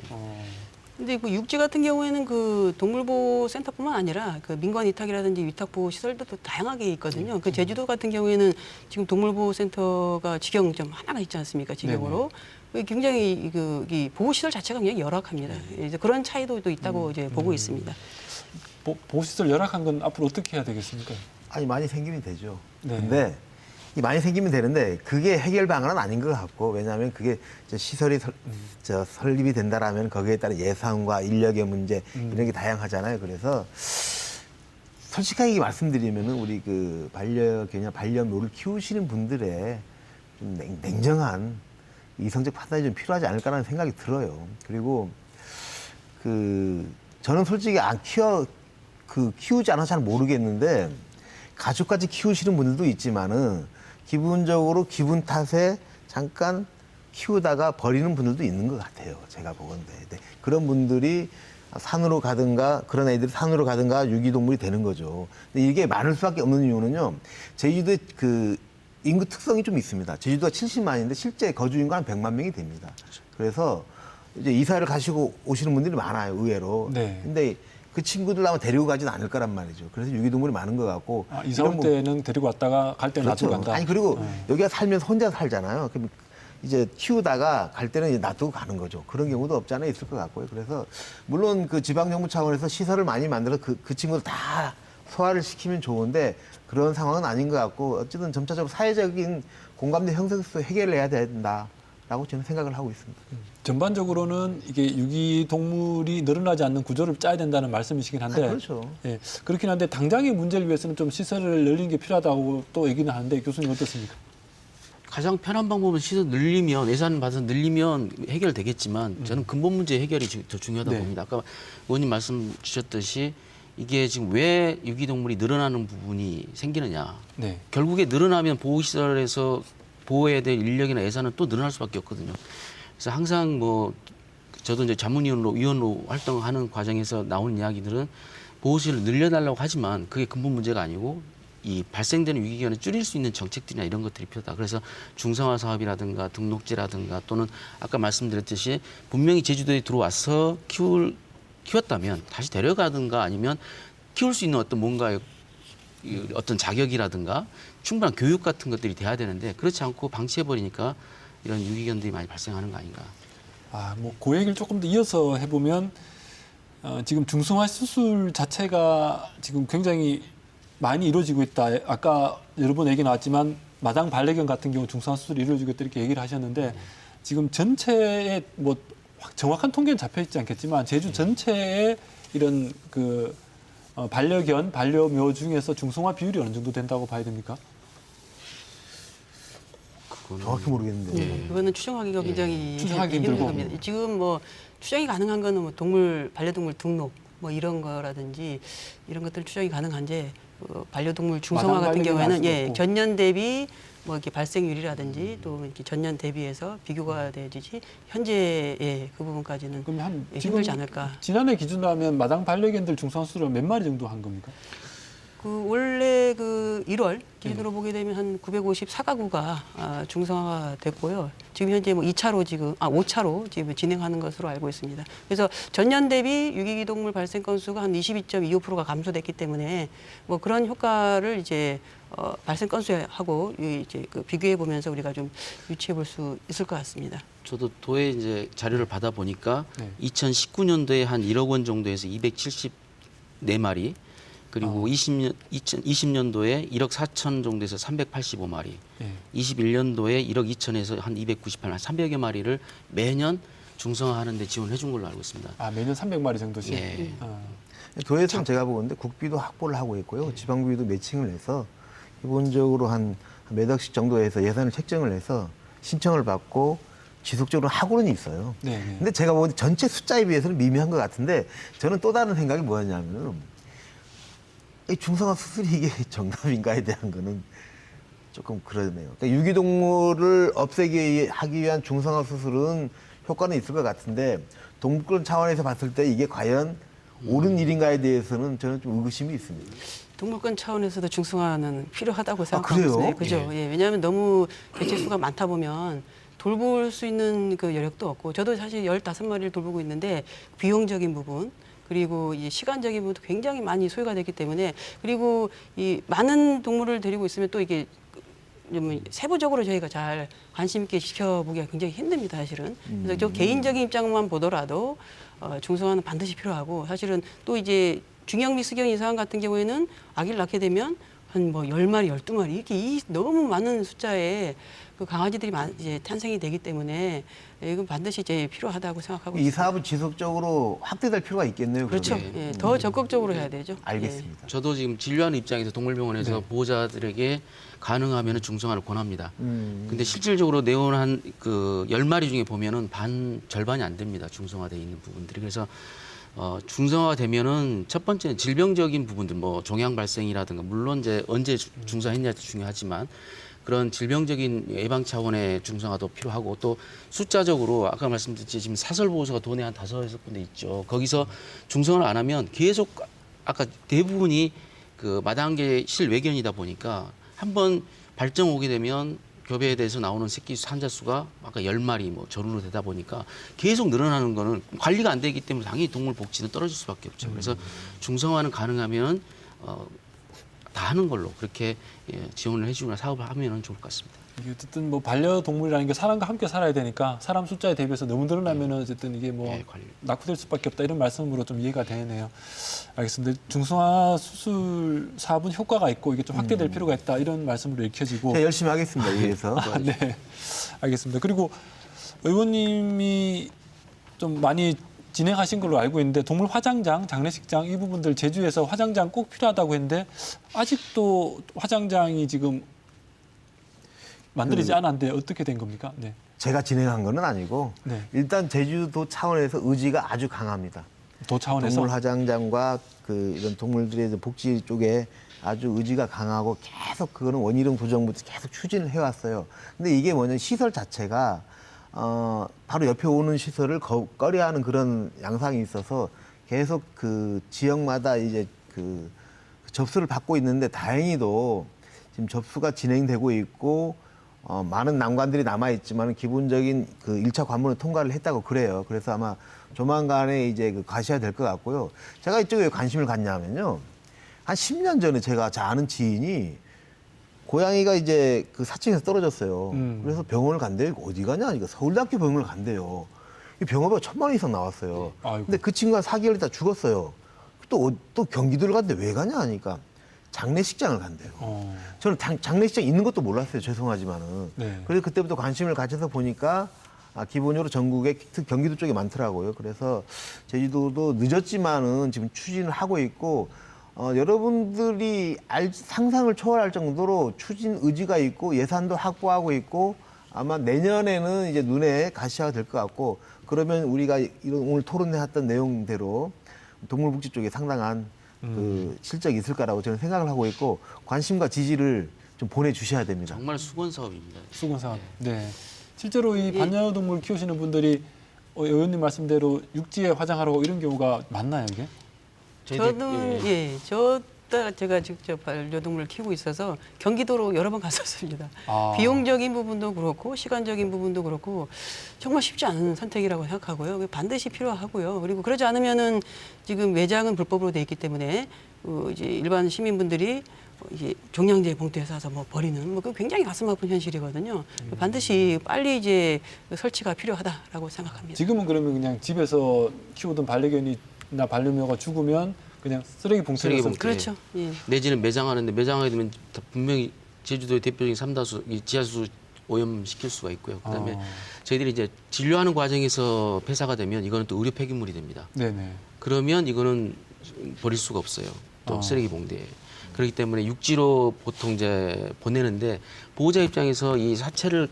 근데 그 육지 같은 경우에는 그 동물보호 센터뿐만 아니라 그 민관 위탁이라든지 위탁보호 시설도 또 다양하게 있거든요. 그 제주도 같은 경우에는 지금 동물보호 센터가 직영점 하나가 있지 않습니까? 직영으로. 굉장히 이 보호 시설 자체가 굉장히 열악합니다. 이제 그런 차이도 또 있다고 이제 보고 있습니다. 보호시설 열악한 건 앞으로 어떻게 해야 되겠습니까? 아니 많이 생기면 되죠. 네. 근데 이 많이 생기면 되는데 그게 해결 방안은 아닌 것 같고 왜냐하면 그게 시설이 설립이 된다라면 거기에 따른 예산과 인력의 문제 이런 게 다양하잖아요. 그래서 솔직하게 말씀드리면은 우리 그 반려견이나 반려묘를 키우시는 분들의 좀 냉정한 이성적 판단이 좀 필요하지 않을까라는 생각이 들어요. 그리고 저는 솔직히 키우지 않아서 잘 모르겠는데 가족까지 키우시는 분들도 있지만은 기본적으로 기분 탓에 잠깐 키우다가 버리는 분들도 있는 것 같아요. 제가 보건대. 네. 그런 분들이 산으로 가든가 그런 애들이 산으로 가든가 유기동물이 되는 거죠. 근데 이게 많을 수밖에 없는 이유는요. 제주도의 그 인구 특성이 좀 있습니다. 제주도가 70만인데 실제 거주 인구가 한 100만 명이 됩니다. 그래서 이제 이사를 가시고 오시는 분들이 많아요. 의외로. 네. 근데 그 친구들 아마 데리고 가지는 않을 거란 말이죠. 그래서 유기동물이 많은 것 같고. 이사 올 때는 데리고 왔다가 갈 때는 그렇죠. 놔두고 간다. 아니 그리고 여기가 살면서 혼자 살잖아요. 그럼 이제 키우다가 갈 때는 이제 놔두고 가는 거죠. 그런 경우도 없지 않아 있을 것 같고요. 그래서 물론 그 지방정부 차원에서 시설을 많이 만들어서 그 친구들 다 소화를 시키면 좋은데 그런 상황은 아닌 것 같고 어쨌든 점차적으로 사회적인 공감대 형성에서 해결을 해야 된다라고 저는 생각을 하고 있습니다. 전반적으로는 이게 유기동물이 늘어나지 않는 구조를 짜야 된다는 말씀이시긴 한데 그렇죠. 예, 그렇긴 한데 당장의 문제를 위해서는 좀 시설을 늘리는 게 필요하다고 또 얘기는 하는데 교수님 어떻습니까? 가장 편한 방법은 시설 늘리면 예산 받아서 늘리면 해결되겠지만 저는 근본 문제 해결이 더 중요하다고 네. 봅니다. 아까 의원님 말씀 주셨듯이 이게 지금 왜 유기동물이 늘어나는 부분이 생기느냐. 네. 결국에 늘어나면 보호시설에서 보호해야 될 인력이나 예산은 또 늘어날 수밖에 없거든요. 그래서 항상 저도 이제 자문위원으로 활동하는 과정에서 나오는 이야기들은 보호시설을 늘려달라고 하지만 그게 근본 문제가 아니고 이 발생되는 유기견을 줄일 수 있는 정책들이나 이런 것들이 필요하다. 그래서 중성화 사업이라든가 등록제라든가 또는 아까 말씀드렸듯이 분명히 제주도에 들어와서 키웠다면 다시 데려가든가 아니면 키울 수 있는 어떤 뭔가의 이 어떤 자격이라든가 충분한 교육 같은 것들이 돼야 되는데 그렇지 않고 방치해버리니까 이런 유기견들이 많이 발생하는 거 아닌가. 그 얘기를 조금 더 이어서 해보면 지금 중성화 수술 자체가 지금 굉장히 많이 이루어지고 있다. 아까 여러 번 얘기 나왔지만 마당 반려견 같은 경우 중성화 수술이 이루어지고 있다 이렇게 얘기를 하셨는데 지금 전체에 뭐 정확한 통계는 잡혀 있지 않겠지만 제주 전체에 이런 반려견, 반려묘 중에서 중성화 비율이 어느 정도 된다고 봐야 됩니까? 정확히 모르겠는데. 예. 그거는 추정하기가 굉장히 추정하기 힘든 힘들고. 겁니다. 지금 뭐 추정이 가능한 거는 뭐 반려동물 등록 뭐 이런 거라든지 이런 것들 추정이 가능한데 반려동물 중성화 마당 같은 반려견은 알 경우에는 수가 없고. 전년 대비 뭐 이렇게 발생률이라든지 또 이렇게 전년 대비해서 비교가 되지 현재의 그 부분까지는 그럼 한 힘들지 않을까. 지난해 기준으로 하면 마당 반려견들 중성화 수술은 몇 마리 정도 한 겁니까? 원래 1월 기준으로 보게 되면 한 954가구가 중성화가 됐고요. 지금 현재 뭐 5차로 지금 진행하는 것으로 알고 있습니다. 그래서 전년 대비 유기기 동물 발생 건수가 한 22.25%가 감소됐기 때문에 뭐 그런 효과를 이제 발생 건수하고 이제 비교해 보면서 우리가 좀 유추해 볼 수 있을 것 같습니다. 저도 도에 이제 자료를 받아 보니까 네. 2019년도에 한 1억 원 정도에서 274마리 그리고 20년도에 1억 4천 정도에서 385마리, 예. 21년도에 1억 2천에서 한 298마리, 300여 마리를 매년 중성화하는 데 지원해 준 걸로 알고 있습니다. 매년 300마리 정도씩. 예. 도에서는 제가 보건데 국비도 확보를 하고 있고요. 지방비도 매칭을 해서 기본적으로 한 몇 억씩 정도 해서 예산을 책정을 해서 신청을 받고 지속적으로 하고는 있어요. 네, 네. 근데 제가 보기엔 전체 숫자에 비해서는 미미한 것 같은데 저는 또 다른 생각이 뭐였냐면은 이 중성화 수술이 이게 정답인가에 대한 거는 조금 그러네요. 그러니까 유기동물을 없애기 하기 위한 중성화 수술은 효과는 있을 것 같은데 동물권 차원에서 봤을 때 이게 과연 옳은 일인가에 대해서는 저는 좀 의구심이 있습니다. 동물권 차원에서도 중성화는 필요하다고 그래요? 생각하거든요. 그죠? 예. 왜냐하면 너무 개체 수가 많다 보면 돌볼 수 있는 그 여력도 없고 저도 사실 15마리를 돌보고 있는데 비용적인 부분 그리고 이 시간적인 부분도 굉장히 많이 소요가 되기 때문에 그리고 이 많은 동물을 데리고 있으면 또 이게 좀 세부적으로 저희가 잘 관심 있게 지켜보기가 굉장히 힘듭니다, 사실은. 그래서 저 개인적인 입장만 보더라도 중성화는 반드시 필요하고 사실은 또 이제 중형 미수경 이상 같은 경우에는 아기를 낳게 되면 한 뭐 10마리, 12마리 이렇게 너무 많은 숫자의 그 강아지들이 이제 탄생이 되기 때문에 이건 반드시 이제 필요하다고 생각하고 이 있습니다. 사업은 지속적으로 확대될 필요가 있겠네요. 그렇죠. 그러면. 예, 더 적극적으로 해야 되죠. 알겠습니다. 저도 지금 진료하는 입장에서 동물병원에서 네. 보호자들에게 가능하면 중성화를 권합니다. 음. 근데 실질적으로 내원한 10마리 중에 보면은 절반이 안 됩니다. 중성화되어 있는 부분들이. 그래서 중성화가 되면은 첫 번째는 질병적인 부분들, 뭐 종양 발생이라든가 물론 이제 언제 중성화했냐도 중요하지만 그런 질병적인 예방 차원의 중성화도 필요하고 또 숫자적으로 아까 말씀드렸듯이 지금 사설보호소가 도내에 한 5-6군데 있죠. 거기서 중성화를 안 하면 계속 아까 대부분이 그 마당계 실외견이다 보니까 한번 발정 오게 되면 교배에 대해서 나오는 새끼 산자 수가 아까 10마리 뭐 전후로 되다 보니까 계속 늘어나는 거는 관리가 안 되기 때문에 당연히 동물 복지는 떨어질 수밖에 없죠. 그래서 중성화는 가능하면 다 하는 걸로 그렇게 지원을 해주거나 사업을 하면 좋을 것 같습니다. 이게 어쨌든 뭐 반려동물이라는 게 사람과 함께 살아야 되니까 사람 숫자에 대비해서 너무 늘어나면은 어쨌든 이게 뭐 예, 관리. 낙후될 수밖에 없다 이런 말씀으로 좀 이해가 되네요. 알겠습니다. 중성화 수술 사업은 효과가 있고 이게 좀 확대될 필요가 있다 이런 말씀으로 읽혀지고. 제가 열심히 하겠습니다. 위해서. 네, 알겠습니다. 그리고 의원님이 좀 많이 진행하신 걸로 알고 있는데 동물 화장장, 장례식장 이 부분들 제주에서 화장장 꼭 필요하다고 했는데 아직도 화장장이 지금 만들어지지 않았는데 어떻게 된 겁니까? 네. 제가 진행한 건 아니고 네. 일단 제주도 차원에서 의지가 아주 강합니다. 도 차원에서 동물 화장장과 이런 동물들의 복지 쪽에 아주 의지가 강하고 계속 그거는 원희룡 도정부터 계속 추진을 해왔어요. 근데 이게 뭐냐면 시설 자체가 바로 옆에 오는 시설을 꺼려하는 그런 양상이 있어서 계속 그 지역마다 이제 그 접수를 받고 있는데 다행히도 지금 접수가 진행되고 있고 많은 난관들이 남아 있지만 기본적인 그 1차 관문을 통과를 했다고 그래요. 그래서 아마 조만간에 이제 가셔야 될 것 같고요. 제가 이쪽에 왜 관심을 갖냐면요. 한 10년 전에 제가 아는 지인이 고양이가 이제 그 사층에서 떨어졌어요. 그래서 병원을 간대요. 이거 어디 가냐? 이거 서울대학교 병원을 간대요. 이 병원비가 1,000만 원 이상 나왔어요. 아이고. 근데 그 친구가 4개월 있다 죽었어요. 또 경기도를 갔는데 왜 가냐 하니까 장례식장을 간대요. 저는 장례식장 있는 것도 몰랐어요. 죄송하지만은. 네. 그래서 그때부터 관심을 가져서 보니까 기본적으로 전국에 특히 경기도 쪽에 많더라고요. 그래서 제주도도 늦었지만은 지금 추진을 하고 있고 여러분들이 상상을 초월할 정도로 추진 의지가 있고 예산도 확보하고 있고 아마 내년에는 이제 눈에 가시화가 될 것 같고 그러면 우리가 이런 오늘 토론해왔던 내용대로 동물복지 쪽에 상당한 그 실적이 있을 거라고 저는 생각을 하고 있고 관심과 지지를 좀 보내주셔야 됩니다. 정말 수건 사업입니다. 수건 사업. 네. 실제로 이 반려동물 키우시는 분들이 의원님 말씀대로 육지에 화장하러 이런 경우가 많나요, 이게? 저는 제가 직접 반려동물을 키우고 있어서 경기도로 여러 번 갔었습니다. 비용적인 부분도 그렇고 시간적인 부분도 그렇고 정말 쉽지 않은 선택이라고 생각하고요. 반드시 필요하고요. 그리고 그러지 않으면은 지금 매장은 불법으로 돼 있기 때문에 이제 일반 시민분들이 이제 종량제 봉투에 싸서 뭐 버리는 뭐 그 굉장히 가슴 아픈 현실이거든요. 반드시 빨리 이제 설치가 필요하다라고 생각합니다. 지금은 그러면 그냥 집에서 키우던 반려견이나 반려묘가 죽으면 그냥 쓰레기 봉투에 봉투. 그렇죠. 예. 내지는 매장하는데 매장하게 되면 분명히 제주도의 대표적인 삼다수 이 지하수 오염시킬 수가 있고요. 그다음에 저희들이 이제 진료하는 과정에서 폐사가 되면 이거는 또 의료 폐기물이 됩니다. 네네. 그러면 이거는 버릴 수가 없어요. 또 쓰레기 봉투에. 그렇기 때문에 육지로 보통 이제 보내는데 보호자 입장에서 이 사체를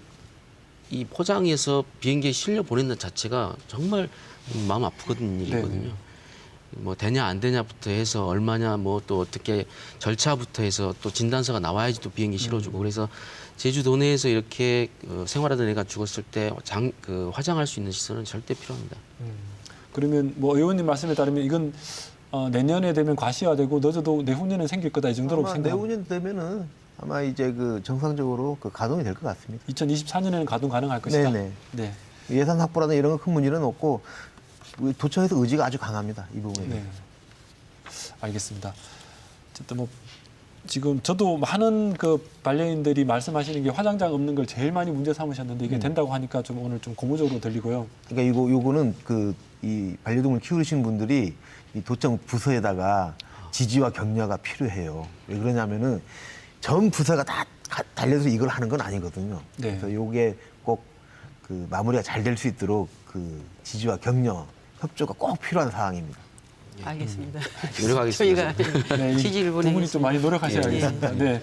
이 포장해서 비행기에 실려 보낸다는 자체가 정말 마음 아프거든 일이거든요. 네네. 뭐 되냐 안 되냐부터 해서 얼마냐 뭐 또 어떻게 절차부터 해서 또 진단서가 나와야지 또 비행기 실어주고 그래서 제주도 내에서 이렇게 생활하던 애가 죽었을 때 화장할 수 있는 시설은 절대 필요합니다. 그러면 뭐 의원님 말씀에 따르면 이건 내년에 되면 과시화되고 늦어도 내후년에 생길 거다 이 정도로 아마 생각합니다. 내후년 되면은 아마 이제 그 정상적으로 그 가동이 될 것 같습니다. 2024년에는 가동 가능할 것이다. 네네. 네. 예산 확보라든 이런 거 큰 문제는 없고 우리 도청에서 의지가 아주 강합니다. 이 부분에. 네. 알겠습니다. 어쨌든 뭐 지금 저도 많은 그 반려인들이 말씀하시는 게 화장장 없는 걸 제일 많이 문제 삼으셨는데 이게 된다고 하니까 좀 오늘 좀 고무적으로 들리고요. 그러니까 요거는 이 반려동물 키우시는 분들이 이 도청 부서에다가 지지와 격려가 필요해요. 왜 그러냐면은 전 부서가 다 달려서 이걸 하는 건 아니거든요. 네. 그래서 요게 꼭 그 마무리가 잘 될 수 있도록 그 지지와 격려, 협조가 꼭 필요한 사항입니다. 알겠습니다. 노력하겠습니다. 저희가 네, 지지를 두 분이 좀 많이 노력하셔야겠습니다. 네.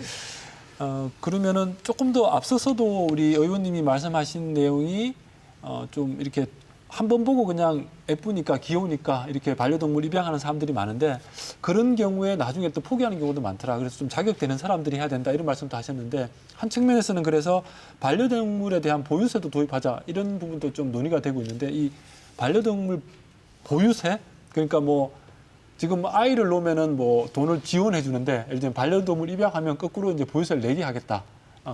그러면은 조금 더 앞서서도 우리 의원님이 말씀하신 내용이 좀 이렇게 한 번 보고 그냥 예쁘니까 귀여우니까 이렇게 반려동물 입양하는 사람들이 많은데 그런 경우에 나중에 또 포기하는 경우도 많더라. 그래서 좀 자격되는 사람들이 해야 된다 이런 말씀도 하셨는데 한 측면에서는 그래서 반려동물에 대한 보유세도 도입하자 이런 부분도 좀 논의가 되고 있는데 이 반려동물 보유세 그러니까 뭐 지금 아이를 놓으면은 뭐 돈을 지원해 주는데 예를 들면 반려동물 입양하면 거꾸로 이제 보유세를 내게 하겠다.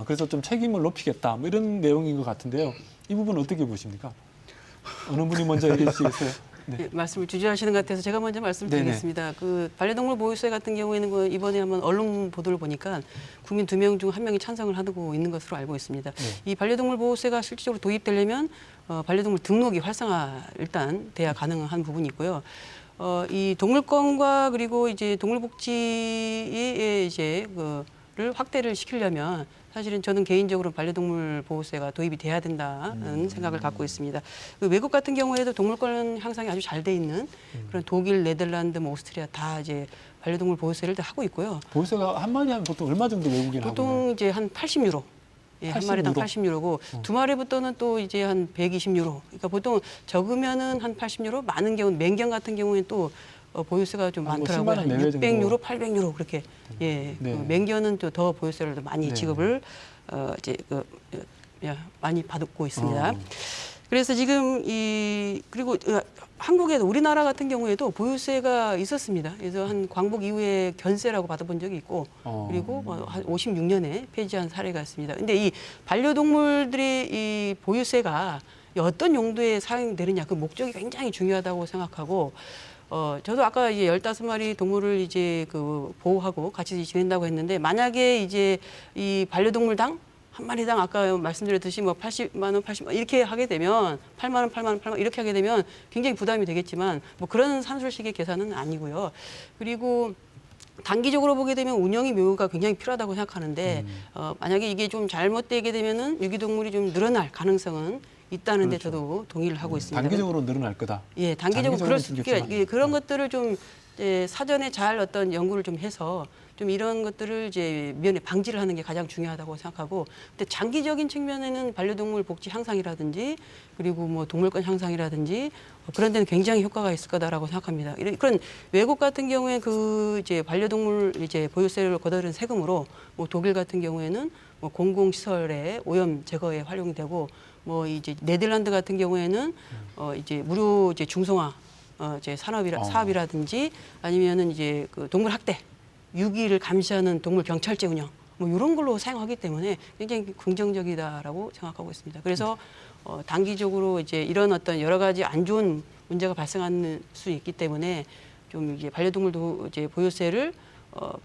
그래서 좀 책임을 높이겠다. 뭐 이런 내용인 것 같은데요. 이 부분은 어떻게 보십니까? 어느 분이 먼저 얘기해 주시겠어요? 네. 예, 말씀을 주저하시는 것 같아서 제가 먼저 말씀드리겠습니다. 그 반려동물 보유세 같은 경우에는 그 이번에 한번 언론 보도를 보니까 국민 2명 중 1명이 찬성을 하고 있는 것으로 알고 있습니다. 이 반려동물 보유세가 실질적으로 도입되려면 반려동물 등록이 활성화 일단 돼야 가능한 부분이 있고요. 이 동물권과 그리고 이제 동물복지의 이제 그를 확대를 시키려면 사실은 저는 개인적으로 반려동물 보호세가 도입이 돼야 된다는 생각을 갖고 있습니다. 그 외국 같은 경우에도 동물권 향상이 아주 잘 돼 있는 그런 독일, 네덜란드, 뭐 오스트리아 다 이제 반려동물 보호세를 다 하고 있고요. 보유세가 한 마리 하면 보통 얼마 정도 외국인 하고 보통 이제 한 80유로. 예, 한 마리당 80유로고 두 마리부터는 또 이제 한 120유로. 그러니까 보통 적으면은 한 80유로, 많은 경우는 맹견 같은 경우에는 또 보유세가 좀 한 뭐 많더라고요. 10만 원 한 내외 정도. 600유로, 800유로 그렇게. 예, 네. 그 맹견은 또 더 보유세를 더 많이 네. 지급을 이제 많이 받고 있습니다. 그래서 지금 그리고 한국에도 우리나라 같은 경우에도 보유세가 있었습니다. 그래서 한 광복 이후에 견세라고 받아본 적이 있고 그리고 한 56년에 폐지한 사례가 있습니다. 근데 이 반려동물들의 이 보유세가 어떤 용도에 사용되느냐 그 목적이 굉장히 중요하다고 생각하고 저도 아까 이제 15마리 동물을 이제 그 보호하고 같이 지낸다고 했는데 만약에 이제 이 반려동물당 한 마리당 아까 말씀드렸듯이 뭐 80만 원, 80만 원 이렇게 하게 되면 8만 원, 8만 원, 8만 원 이렇게 하게 되면 굉장히 부담이 되겠지만 뭐 그런 산술식의 계산은 아니고요. 그리고 단기적으로 보게 되면 운영이 묘가 굉장히 필요하다고 생각하는데 만약에 이게 좀 잘못되게 되면은 유기동물이 좀 늘어날 가능성은 있다는데 저도 동의를 하고 있습니다. 단기적으로 늘어날 거다. 예, 단기적으로 그럴 수 있겠지만. 있게 그런 것들을 좀 사전에 잘 어떤 연구를 좀 해서 좀 이런 것들을 이제 면에 방지를 하는 게 가장 중요하다고 생각하고, 근데 장기적인 측면에는 반려동물 복지 향상이라든지 그리고 뭐 동물권 향상이라든지 그런 데는 굉장히 효과가 있을 거다라고 생각합니다. 그런 외국 같은 경우에 그 이제 반려동물 이제 보유세를 거둬들인 세금으로 뭐 독일 같은 경우에는 뭐 공공시설의 오염 제거에 활용되고 뭐 이제 네덜란드 같은 경우에는 이제 무료 이제 중성화 이제 사업이라든지 아니면은 이제 그 동물 학대, 유기를 감시하는 동물 경찰제 운영 뭐 이런 걸로 사용하기 때문에 굉장히 긍정적이다라고 생각하고 있습니다. 그래서 단기적으로 이제 이런 어떤 여러 가지 안 좋은 문제가 발생할 수 있기 때문에 좀 이제 반려동물도 이제 보유세를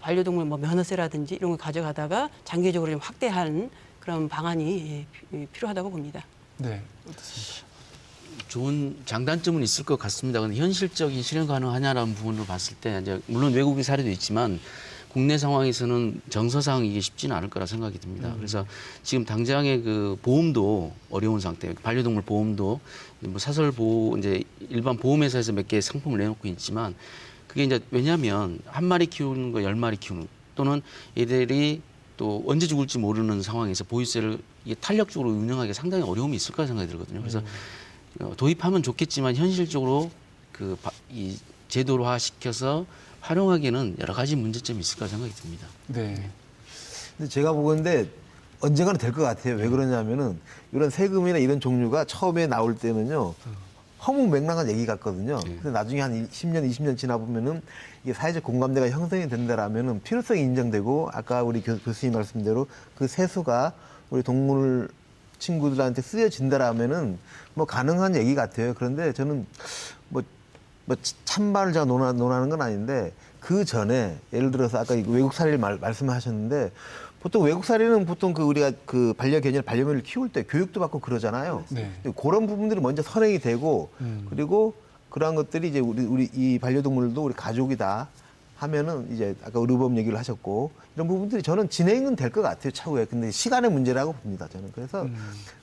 반려동물 뭐 면허세라든지 이런 걸 가져가다가 장기적으로 좀 확대한 그런 방안이 필요하다고 봅니다. 네, 어떻습니까? 좋은 장단점은 있을 것 같습니다. 근데 현실적인 실현 가능하냐라는 부분으로 봤을 때 이제 물론 외국의 사례도 있지만 국내 상황에서는 정서상 이게 쉽지는 않을 거라 생각이 듭니다. 그래서 지금 당장의 그 보험도 어려운 상태, 반려동물 보험도 뭐 사설 보호 이제 일반 보험회사에서 몇 개 상품을 내놓고 있지만 그게 이제 왜냐하면 한 마리 키우는 거 10마리 키우는 또는 얘들이 또 언제 죽을지 모르는 상황에서 보유세를 이게 탄력적으로 운영하기 상당히 어려움이 있을 거라 생각이 들거든요. 그래서 도입하면 좋겠지만 현실적으로 이 제도화 시켜서 활용하기에는 여러 가지 문제점이 있을 거라 생각이 듭니다. 네. 근데 제가 보건데 언젠가는 될 것 같아요. 왜 그러냐면은 이런 세금이나 이런 종류가 처음에 나올 때는요. 허무맹랑한 얘기 같거든요. 근데 나중에 한 10년, 20년 지나 보면은 이게 사회적 공감대가 형성이 된다라면은 필요성이 인정되고 아까 우리 교수님 말씀대로 그 세수가 우리 동물 친구들한테 쓰여진다라면은 뭐 가능한 얘기 같아요. 그런데 저는 뭐 찬반을 제가 논하는 건 아닌데 그 전에 예를 들어서 아까 외국 사례를 말씀하셨는데 보통 외국 사례는 보통 그 우리가 그 반려견을 키울 때 교육도 받고 그러잖아요. 네. 그런 부분들이 먼저 선행이 되고 그리고 그러한 것들이 이제 우리 이 반려동물도 우리 가족이다 하면은 이제 아까 의료보험 얘기를 하셨고 이런 부분들이 저는 진행은 될 것 같아요 차후에. 근데 시간의 문제라고 봅니다 저는. 그래서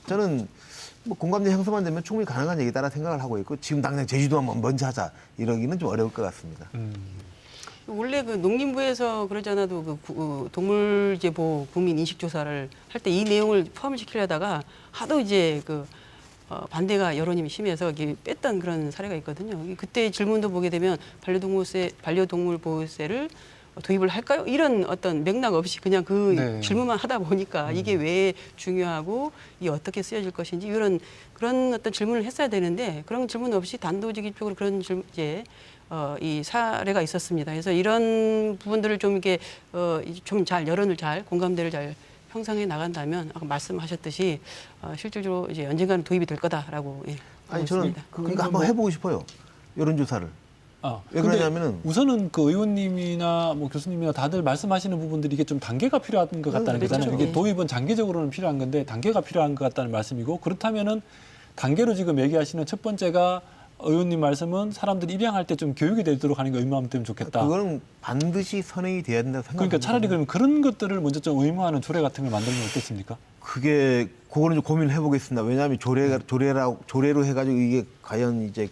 저는 뭐 공감대 형성만 되면 충분히 가능한 얘기다라 생각을 하고 있고 지금 당장 제주도만 먼저 하자 이러기는 좀 어려울 것 같습니다. 원래 그 농림부에서 그러지 않아도 그 동물 이제 보호 국민 인식 조사를 할 때 이 내용을 포함시키려다가 하도 이제 그 반대가 여론이 심해서 이게 뺐던 그런 사례가 있거든요. 그때 질문도 보게 되면 반려동물 보호세를 도입을 할까요? 이런 어떤 맥락 없이 그냥 그 네. 질문만 하다 보니까 이게 왜 중요하고 이게 어떻게 쓰여질 것인지 그런 어떤 질문을 했어야 되는데 그런 질문 없이 단도직입적으로 그런 이제 이 사례가 있었습니다. 그래서 이런 부분들을 좀 이렇게 좀 잘 여론을 잘 공감대를 잘 형성해 나간다면 아까 말씀하셨듯이 실질적으로 이제 언젠가는 도입이 될 거다라고 아니 보고 저는 있습니다. 그러니까 한번 해보고 싶어요 여론조사를. 왜 근데 그러냐면은 우선은 그 의원님이나 뭐 교수님이나 다들 말씀하시는 부분들이 이게 좀 단계가 필요한 것 같다는 그렇죠. 거잖아요. 이게 네. 도입은 장기적으로는 필요한 건데 단계가 필요한 것 같다는 말씀이고 그렇다면은 단계로 지금 얘기하시는 첫 번째가 의원님 말씀은 사람들이 입양할 때 좀 교육이 되도록 하는 게 의무화되면 좋겠다. 그거는 반드시 선행이 돼야 된다고 생각합니다. 그러니까 차라리 그러면 그런 것들을 먼저 좀 의무화하는 조례 같은 걸 만들면 어떻습니까? 그거는 좀 고민을 해보겠습니다. 왜냐하면 조례로 해가지고 이게 과연 이제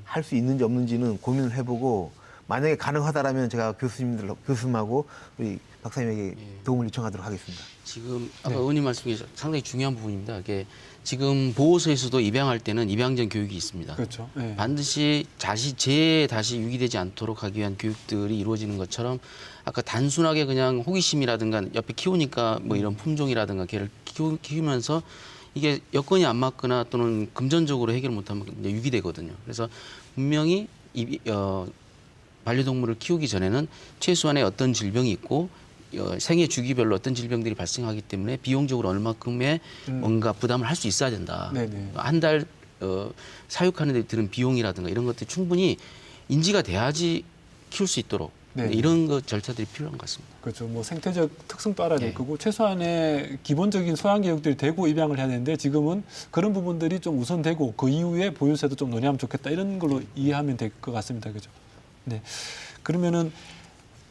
할 수 있는지 없는지는 고민을 해보고 만약에 가능하다라면 제가 교수님하고 우리 박사님에게 도움을 요청하도록 하겠습니다. 지금 아까 의원님 말씀이 상당히 중요한 부분입니다. 이게 지금 보호소에서도 입양할 때는 입양 전 교육이 있습니다. 그렇죠. 네. 반드시 다시 유기되지 않도록 하기 위한 교육들이 이루어지는 것처럼 아까 단순하게 그냥 호기심이라든가 옆에 키우니까 뭐 이런 품종이라든가 개를 키우면서 이게 여건이 안 맞거나 또는 금전적으로 해결 못하면 이제 유기되거든요. 그래서 분명히 반려동물을 키우기 전에는 최소한의 어떤 질병이 있고 생애 주기별로 어떤 질병들이 발생하기 때문에 비용적으로 얼마큼의 뭔가 부담을 할 수 있어야 된다. 네네. 한 달 사육하는 데 드는 비용이라든가 이런 것들이 충분히 인지가 돼야지 키울 수 있도록 네. 이런 거 절차들이 필요한 것 같습니다. 그렇죠. 뭐 생태적 특성도 알아야 될 네. 거고 최소한의 기본적인 소양 교육들이 되고 입양을 해야 되는데 지금은 그런 부분들이 좀 우선되고 그 이후에 보유세도 좀 논의하면 좋겠다 이런 걸로 이해하면 될 것 같습니다. 그죠? 네. 그러면은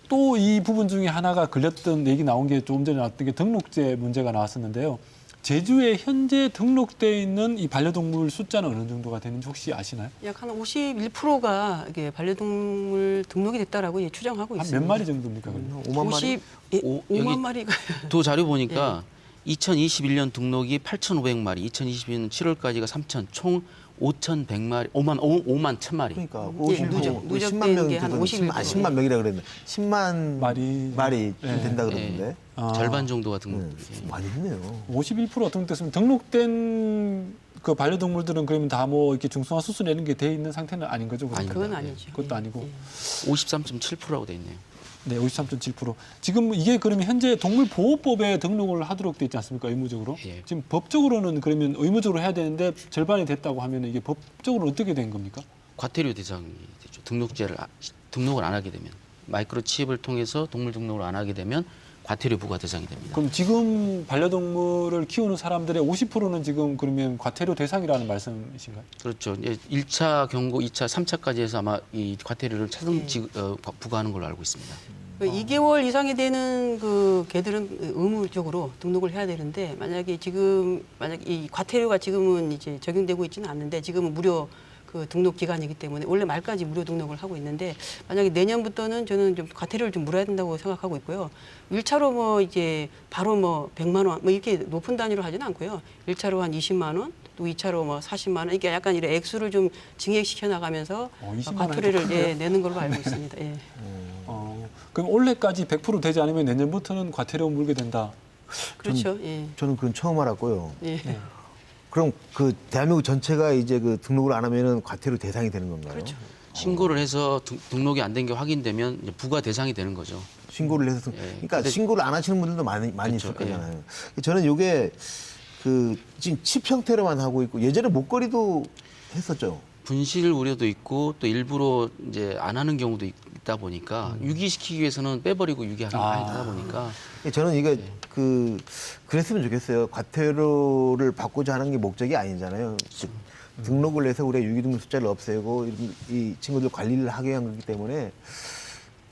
또 이 부분 중에 하나가 걸렸던 얘기 나온 게 조금 전에 나왔던 게 등록제 문제가 나왔었는데요. 제주에 현재 등록돼 있는 이 반려동물 숫자는 어느 정도가 되는지 혹시 아시나요? 약 한 51%가 이게 반려동물 등록이 됐다라고 추정하고 한 있습니다. 몇 마리 정도입니까? 그러면? 5만 마리? 5만 여기 마리가 도 자료 보니까 예. 2021년 등록이 8,500마리, 2022년 7월까지가 3,000, 총 5,100마리, 5만 1,000마리. 그러니까 예, 누적된 게 한 51%. 10만 명이라 그랬는데 10만 마리. 말이 네. 된다 그러는데 아. 절반 정도가 등록. 네, 많이 했네요. 51% 등록됐으면 등록된 그 반려동물들은 그러면 다 뭐 이렇게 중성화 수술 이런 게 돼 있는 상태는 아닌 거죠? 그러면? 아닙니다. 그건 아니죠. 그것도 아니고. 예. 53.7%라고 돼 있네요. 네, 53.7%. 지금 이게 그러면 현재 동물보호법에 등록을 하도록 돼 있지 않습니까? 의무적으로. 예. 지금 법적으로는 그러면 의무적으로 해야 되는데 절반이 됐다고 하면 이게 법적으로 어떻게 된 겁니까? 과태료 대상이 되죠. 등록을 안 하게 되면 마이크로칩을 통해서 동물 등록을 안 하게 되면 과태료 부과 대상이 됩니다. 그럼 지금 반려동물을 키우는 사람들의 50%는 지금 그러면 과태료 대상이라는 말씀이신가요? 그렇죠. 이제 1차 경고, 2차, 3차까지 해서 아마 이 과태료를 차등 부과하는 걸로 알고 있습니다. 그 2개월 이상이 되는 그 개들은 의무적으로 등록을 해야 되는데 만약에 이 과태료가 지금은 이제 적용되고 있지는 않는데 지금은 무료 그 등록 기간이기 때문에 원래 말까지 무료 등록을 하고 있는데 만약에 내년부터는 저는 좀 과태료를 좀 물어야 된다고 생각하고 있고요. 1차로 뭐 이제 바로 뭐 100만 원 뭐 이렇게 높은 단위로 하지는 않고요. 1차로 한 20만 원, 또 2차로 뭐 40만 원 이게 약간 이런 액수를 좀 증액시켜 나가면서 20만 원이 과태료를 좀 큰데요? 내는 걸로 알고 있습니다. 예. 그럼 올해까지 100% 되지 않으면 내년부터는 과태료 물게 된다. 그렇죠. 예. 저는 그건 처음 알았고요. 예. 그럼 그 대한민국 전체가 이제 그 등록을 안 하면은 과태료 대상이 되는 건가요? 그렇죠. 신고를 해서 등록이 안 된 게 확인되면 이제 부과 대상이 되는 거죠. 신고를 해서 그러니까 근데- 신고를 안 하시는 분들도 많이 그렇죠. 있을 거잖아요. 저는 이게 그 지금 칩 형태로만 하고 있고 예전에 목걸이도 했었죠. 분실 우려도 있고 또 일부러 이제 안 하는 경우도 있다 보니까 유기시키기 위해서는 빼버리고 유기하다 보니까 저는 이게 그랬으면 좋겠어요. 과태료를 받고자 하는 게 목적이 아니잖아요. 즉 등록을 해서 우리가 유기동물 숫자를 없애고 이 친구들 관리를 하게 한 거기 때문에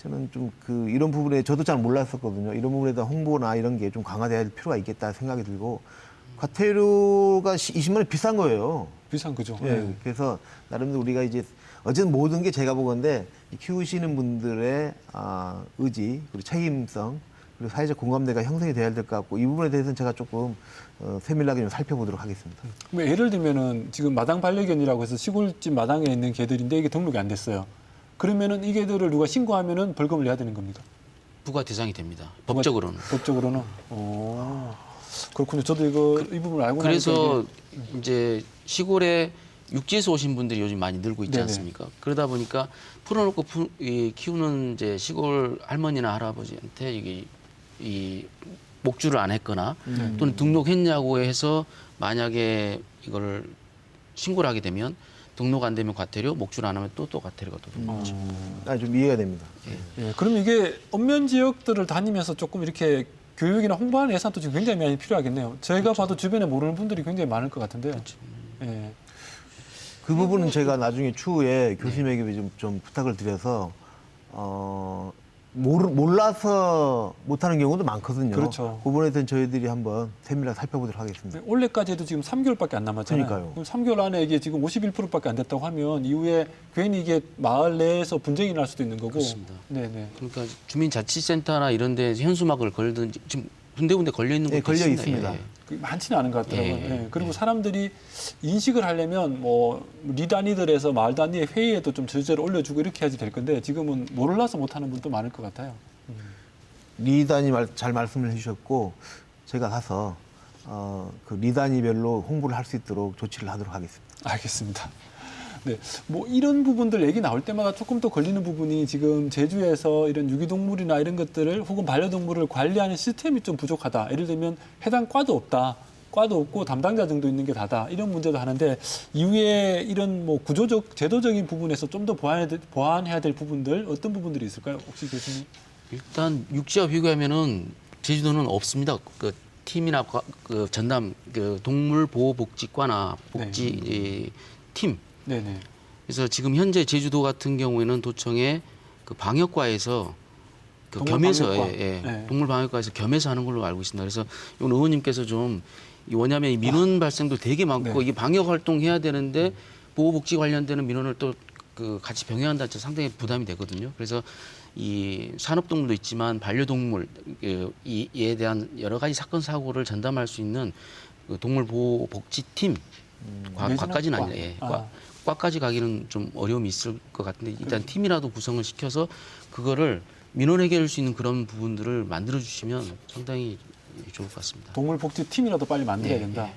저는 좀 이런 부분에 저도 잘 몰랐었거든요. 이런 부분에 대한 홍보나 이런 게 좀 강화돼야 될 필요가 있겠다 생각이 들고 과태료가 20만 원 비싼 거예요. 비싼 거죠. 예, 그래서 나름대로 우리가 이제 어쨌든 모든 게 제가 보건데 키우시는 분들의 의지 그리고 책임성 그리고 사회적 공감대가 형성이 돼야 될 것 같고 이 부분에 대해서는 제가 조금 세밀하게 좀 살펴보도록 하겠습니다. 그럼 예를 들면은 지금 마당 반려견이라고 해서 시골집 마당에 있는 개들인데 이게 등록이 안 됐어요. 그러면은 이 개들을 누가 신고하면은 벌금을 내야 되는 겁니까? 부과 대상이 됩니다. 법적으로는. 법적으로는. 그렇군요. 저도 이 부분을 알고 그래서 이제 시골에 육지에서 오신 분들이 요즘 많이 늘고 있지 네네. 않습니까? 그러다 보니까 풀어놓고 키우는 이제 시골 할머니나 할아버지한테 이 목줄을 안 했거나 또는 등록했냐고 해서 만약에 이걸 신고를 하게 되면 등록 안 되면 과태료, 목줄 안 하면 또 과태료가 또 들어오는 거죠. 좀 이해가 됩니다. 예, 그러면 이게 언면 지역들을 다니면서 조금 이렇게 교육이나 홍보하는 예산도 지금 굉장히 많이 필요하겠네요. 저희가 봐도 주변에 모르는 분들이 굉장히 많을 것 같은데요. 예. 그 부분은 제가 나중에 추후에 교수님에게 좀 부탁을 드려서 몰라서 못하는 경우도 많거든요. 그렇죠. 그 부분에 대해서는 저희들이 한번 세밀하게 살펴보도록 하겠습니다. 올해까지 해도 지금 3개월밖에 안 남았잖아요. 그러니까요. 그럼 3개월 안에 이게 지금 51%밖에 안 됐다고 하면 이후에 괜히 이게 마을 내에서 분쟁이 날 수도 있는 거고. 그렇습니다. 네네. 그러니까 주민자치센터나 이런 데 현수막을 걸든지 지금 군데군데 걸려 있는 것도 걸려 있습니다. 많지는 않은 것 같더라고요. 예, 예. 그리고 사람들이 인식을 하려면 뭐 리 단위들에서 마을 단위의 회의에도 좀 저제를 올려주고 이렇게 해야지 될 건데 지금은 몰라서 못하는 분도 많을 것 같아요. 리단이 잘 말씀을 해주셨고 제가 가서 그 리단위별로 홍보를 할 수 있도록 조치를 하도록 하겠습니다. 알겠습니다. 네, 뭐 이런 부분들 얘기 나올 때마다 조금 더 걸리는 부분이 지금 제주에서 이런 유기동물이나 이런 것들을 혹은 반려동물을 관리하는 시스템이 좀 부족하다. 예를 들면 해당 과도 없다. 과도 없고 담당자 정도 있는 게 다다 이런 문제도 하는데 이후에 이런 뭐 구조적 제도적인 부분에서 좀 더 보완해야 될 부분들 어떤 부분들이 있을까요? 혹시 교수님? 일단 육지와 비교하면은 제주도는 없습니다. 그 팀이나 그 전담 그 동물보호복지과나 복지 이 팀. 네네. 그래서 지금 현재 제주도 같은 경우에는 도청에 그 방역과에서 그 동물 겸해서 방역과. 네. 동물 방역과에서 겸해서 하는 걸로 알고 있습니다. 그래서 이건 의원님께서 좀 왜냐하면 이 민원 발생도 되게 많고 네. 이게 방역 활동해야 되는데 보호복지 관련되는 민원을 또 그 같이 병행한다 해서 상당히 부담이 되거든요. 그래서 이 산업동물도 있지만 반려동물 이에 대한 여러 가지 사건 사고를 전담할 수 있는 그 동물보호복지팀 과까지는 과. 아니에요. 예, 과까지 가기는 좀 어려움이 있을 것 같은데 일단 팀이라도 구성을 시켜서 그거를 민원 해결할 수 있는 그런 부분들을 만들어 주시면 상당히 좋을 것 같습니다. 동물복지팀이라도 빨리 만들어야 네, 된다. 네.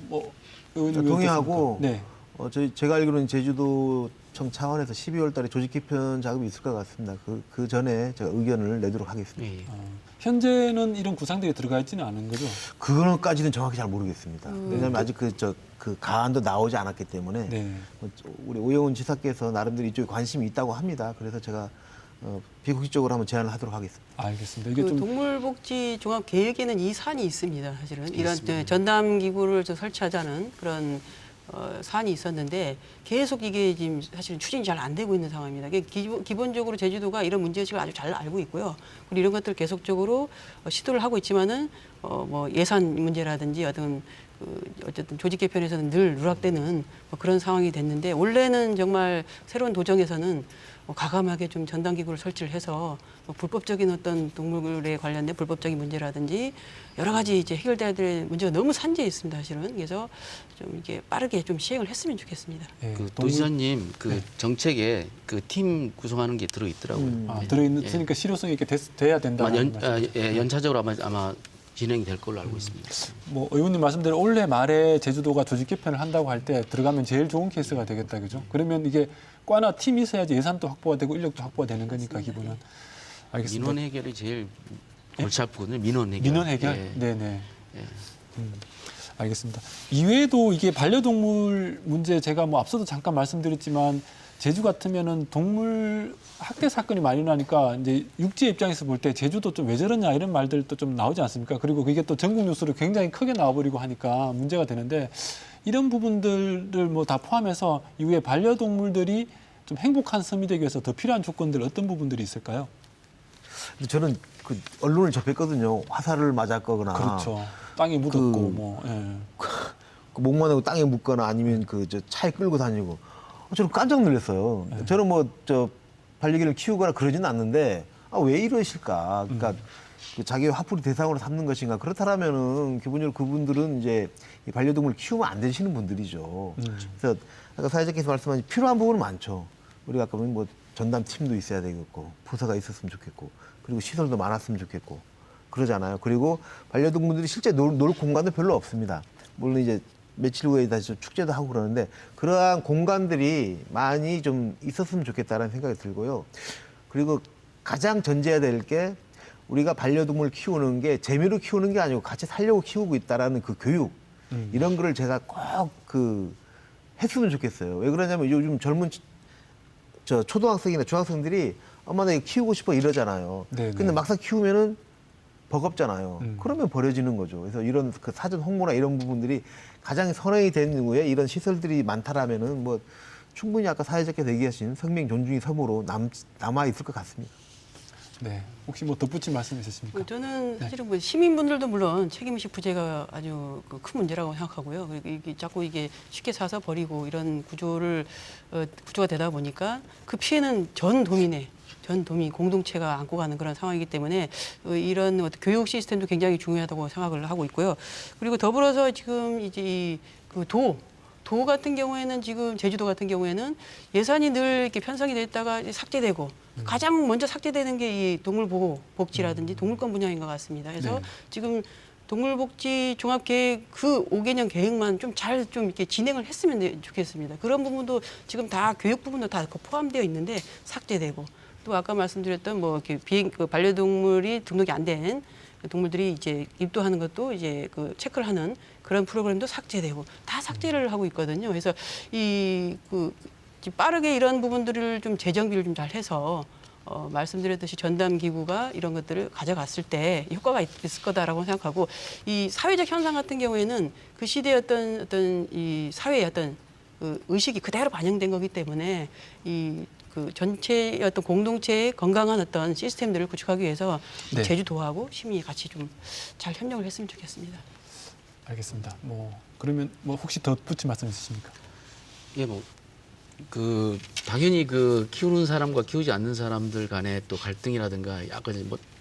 뭐 의원님 동의하고 어떻습니까? 네. 제가 알기로는 제주도청 차원에서 12월 달에 조직 개편 작업이 있을 것 같습니다. 그 전에 제가 의견을 내도록 하겠습니다. 예, 예. 현재는 이런 구상들이 들어가 있지는 않은 거죠? 그거는까지는 정확히 잘 모르겠습니다. 왜냐하면 아직 그 가안도 나오지 않았기 때문에 네. 우리 오영훈 지사께서 나름대로 이쪽에 관심이 있다고 합니다. 그래서 제가 비공식적으로 한번 제안을 하도록 하겠습니다. 알겠습니다. 이게 그 좀 동물복지 종합 계획에는 이 사안이 있습니다. 사실은 이런 있습니다. 전담 기구를 설치하자는 그런 사안이 있었는데 계속 이게 지금 사실은 추진이 잘 안 되고 있는 상황입니다. 기본적으로 제주도가 이런 문제의식을 아주 잘 알고 있고요. 그리고 이런 것들을 계속적으로 시도를 하고 있지만은 뭐 예산 문제라든지 어쨌든 조직 개편에서는 늘 누락되는 뭐 그런 상황이 됐는데 원래는 정말 새로운 도정에서는 과감하게 좀 전담 기구를 설치를 해서 뭐 불법적인 어떤 동물에 관련된 불법적인 문제라든지 여러 가지 이제 해결돼야 될 문제가 너무 산재해 있습니다, 사실은. 그래서 좀 이게 빠르게 좀 시행을 했으면 좋겠습니다. 예, 그 도지사님 그 정책에 그 팀 구성하는 게 들어 있더라고요. 들어있으니까 실효성 있게 돼야 된다. 연차적으로 아마 진행이 될 걸로 알고 있습니다. 뭐 의원님 말씀대로 올해 말에 제주도가 조직 개편을 한다고 할 때 들어가면 제일 좋은 케이스가 되겠다, 그죠? 그러면 이게 과나 팀이 있어야지 예산도 확보가 되고 인력도 확보가 되는 거니까 기본은. 알겠습니다. 민원 해결이 제일 골치 아프거든요. 민원 해결. 민원 해결? 예. 네네. 예. 알겠습니다. 이외에도 이게 반려동물 문제 제가 뭐 앞서도 잠깐 말씀드렸지만 제주 같으면은 동물 학대 사건이 많이 나니까 이제 육지 입장에서 볼 때 제주도 좀 왜 저러냐 이런 말들도 좀 나오지 않습니까? 그리고 그게 또 전국 뉴스로 굉장히 크게 나와버리고 하니까 문제가 되는데 이런 부분들을 뭐 다 포함해서 이후에 반려동물들이 좀 행복한 섬이 되기 위해서 더 필요한 조건들 어떤 부분들이 있을까요? 근데 저는 그 언론을 접했거든요. 화살을 맞았거나 그렇죠. 땅에 묻었고 뭐. 예. 그 목만 하고 땅에 묻거나 아니면 저 차에 끌고 다니고 저는 깜짝 놀랐어요. 저는 뭐 반려견을 키우거나 그러지는 않는데 왜 이러실까? 그러니까 그 자기의 화풀이 대상으로 삼는 것인가? 그렇다면은 기본적으로 그분들은 이제 이 반려동물 키우면 안 되시는 분들이죠. 그래서 아까 사회자께서 말씀하신 필요한 부분은 많죠. 우리가 아까 보면 뭐 전담 팀도 있어야 되겠고 부서가 있었으면 좋겠고 그리고 시설도 많았으면 좋겠고 그러잖아요. 그리고 반려동물들이 실제 놀 공간도 별로 없습니다. 물론 이제 며칠 후에 다시 축제도 하고 그러는데 그러한 공간들이 많이 좀 있었으면 좋겠다는 생각이 들고요. 그리고 가장 전제해야 될 게 우리가 반려동물 키우는 게 재미로 키우는 게 아니고 같이 살려고 키우고 있다라는 그 교육 이런 거를 제가 꼭 했으면 좋겠어요. 왜 그러냐면 요즘 젊은 초등학생이나 중학생들이 엄마 나 이거 키우고 싶어 이러잖아요. 네네. 근데 막상 키우면은 버겁잖아요. 그러면 버려지는 거죠. 그래서 이런 그 사전 홍보나 이런 부분들이 가장 선행이 된 후에 이런 시설들이 많다라면은 뭐 충분히 아까 사회자께서 얘기하신 생명 존중의 섬으로 남아 있을 것 같습니다. 네. 혹시 뭐 덧붙인 말씀 있으십니까? 저는 사실은 뭐 시민분들도 물론 책임의식 부재가 아주 큰 문제라고 생각하고요. 그리고 이게 자꾸 이게 쉽게 사서 버리고 이런 구조가 되다 보니까 그 피해는 전 도민 공동체가 안고 가는 그런 상황이기 때문에 이런 어떤 교육 시스템도 굉장히 중요하다고 생각을 하고 있고요. 그리고 더불어서 지금 이제 도 같은 경우에는 지금 제주도 같은 경우에는 예산이 늘 이렇게 편성이 됐다가 삭제되고 가장 먼저 삭제되는 게 이 동물보호 복지라든지 동물권 분야인 것 같습니다. 그래서 네. 지금 동물복지 종합계획 그 5개년 계획만 좀 잘 이렇게 진행을 했으면 좋겠습니다. 그런 부분도 지금 다 교육 부분도 다 포함되어 있는데 삭제되고 또 아까 말씀드렸던 뭐 이렇게 반려동물이 등록이 안 된 동물들이 이제 입도하는 것도 이제 체크를 하는 그런 프로그램도 삭제되고 다 삭제를 하고 있거든요. 그래서 빠르게 이런 부분들을 좀 재정비를 좀 잘 해서 말씀드렸듯이 전담 기구가 이런 것들을 가져갔을 때 효과가 있을 거다라고 생각하고 이 사회적 현상 같은 경우에는 그 시대의 어떤 이 사회의 어떤 그 의식이 그대로 반영된 거기 때문에 그 전체의 어떤 공동체의 건강한 어떤 시스템들을 구축하기 위해서 네. 제주도하고 시민이 같이 좀 잘 협력을 했으면 좋겠습니다. 알겠습니다. 그러면 혹시 덧붙일 말씀 있으십니까? 예, 당연히 키우는 사람과 키우지 않는 사람들 간의 또 갈등이라든가 아까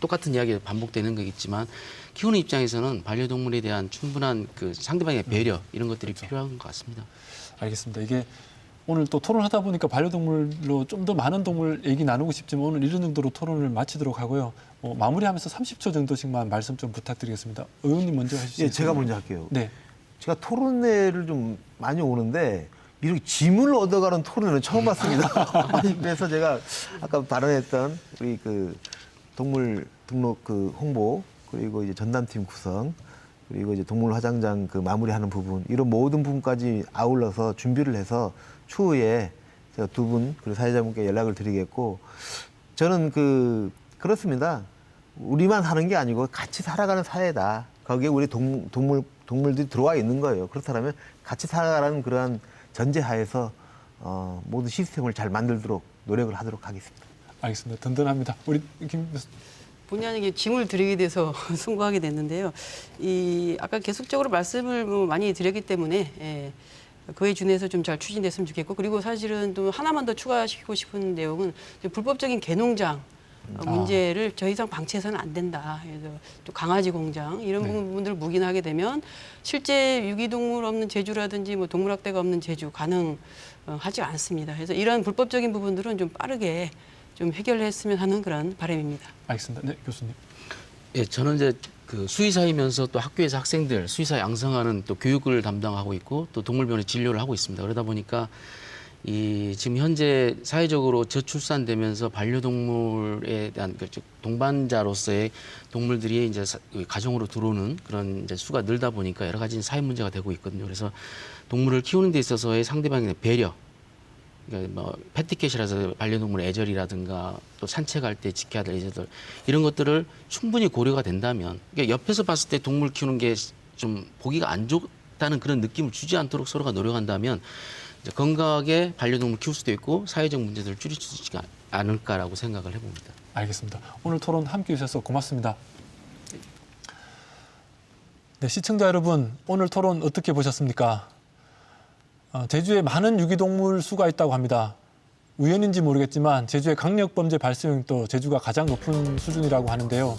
똑같은 이야기가 반복되는 거겠지만 키우는 입장에서는 반려동물에 대한 충분한 상대방의 배려 이런 것들이 필요한 것 같습니다. 알겠습니다. 이게 오늘 또 토론하다 보니까 반려동물로 좀 더 많은 동물 얘기 나누고 싶지만 오늘 이런 정도로 토론을 마치도록 하고요. 마무리하면서 30초 정도씩만 말씀 좀 부탁드리겠습니다. 의원님 먼저 해주시죠. 예, 제가 먼저 할게요. 네. 제가 토론회를 좀 많이 오는데 이렇게 짐을 얻어가는 토론회는 처음 봤습니다. 아니, 그래서 제가 아까 발언했던 우리 동물 등록 홍보 그리고 이제 전담팀 구성 그리고 이제 동물 화장장 마무리하는 부분 이런 모든 부분까지 아울러서 준비를 해서 추후에 제가 두 분 그리고 사회자분께 연락을 드리겠고 저는 그렇습니다. 우리만 사는 게 아니고 같이 살아가는 사회다. 거기에 우리 동물들이 들어와 있는 거예요. 그렇다면 같이 살아가는 그러한 전제하에서 모든 시스템을 잘 만들도록 노력을 하도록 하겠습니다. 알겠습니다. 든든합니다. 우리 김 교수. 본의 아니게 짐을 드리게 돼서 승고하게 됐는데요. 아까 계속적으로 말씀을 많이 드렸기 때문에 그에 준해서 좀 잘 추진됐으면 좋겠고 그리고 사실은 또 하나만 더 추가시키고 싶은 내용은 불법적인 개농장 문제를 더 이상 방치해서는 안 된다. 그래서 또 강아지 공장 이런 부분들을 묵인하게 되면 실제 유기동물 없는 제주라든지 동물학대가 없는 제주 가능하지 않습니다. 그래서 이런 불법적인 부분들은 좀 빠르게 좀 해결했으면 하는 그런 바람입니다. 알겠습니다. 네, 교수님. 예, 저는 이제 수의사이면서 또 학교에서 학생들 수의사 양성하는 또 교육을 담당하고 있고 또 동물병원에 진료를 하고 있습니다. 그러다 보니까 지금 현재 사회적으로 저출산되면서 반려동물에 대한 즉 동반자로서의 동물들이 이제 가정으로 들어오는 그런 이제 수가 늘다 보니까 여러 가지 사회 문제가 되고 있거든요. 그래서 동물을 키우는 데 있어서의 상대방의 배려, 그러니까 패티켓이라서 반려동물의 애절이라든가 또 산책할 때 지켜야 될 예절들 이런 것들을 충분히 고려가 된다면 그러니까 옆에서 봤을 때 동물 키우는 게 좀 보기가 안 좋다는 그런 느낌을 주지 않도록 서로가 노력한다면 건강하게 반려동물 키울 수도 있고 사회적 문제들을 줄일 수 있지 않을까라고 생각을 해봅니다. 알겠습니다. 오늘 토론 함께 해주셔서 고맙습니다. 네, 시청자 여러분, 오늘 토론 어떻게 보셨습니까? 제주에 많은 유기동물 수가 있다고 합니다. 우연인지 모르겠지만 제주의 강력범죄 발생률도 제주가 가장 높은 수준이라고 하는데요.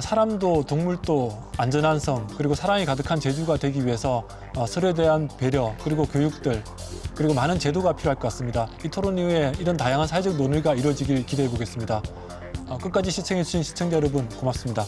사람도 동물도 안전한 섬 그리고 사랑이 가득한 제주가 되기 위해서 서로에 대한 배려 그리고 교육들 그리고 많은 제도가 필요할 것 같습니다. 이 토론 이후에 이런 다양한 사회적 논의가 이루어지길 기대해 보겠습니다. 끝까지 시청해 주신 시청자 여러분 고맙습니다.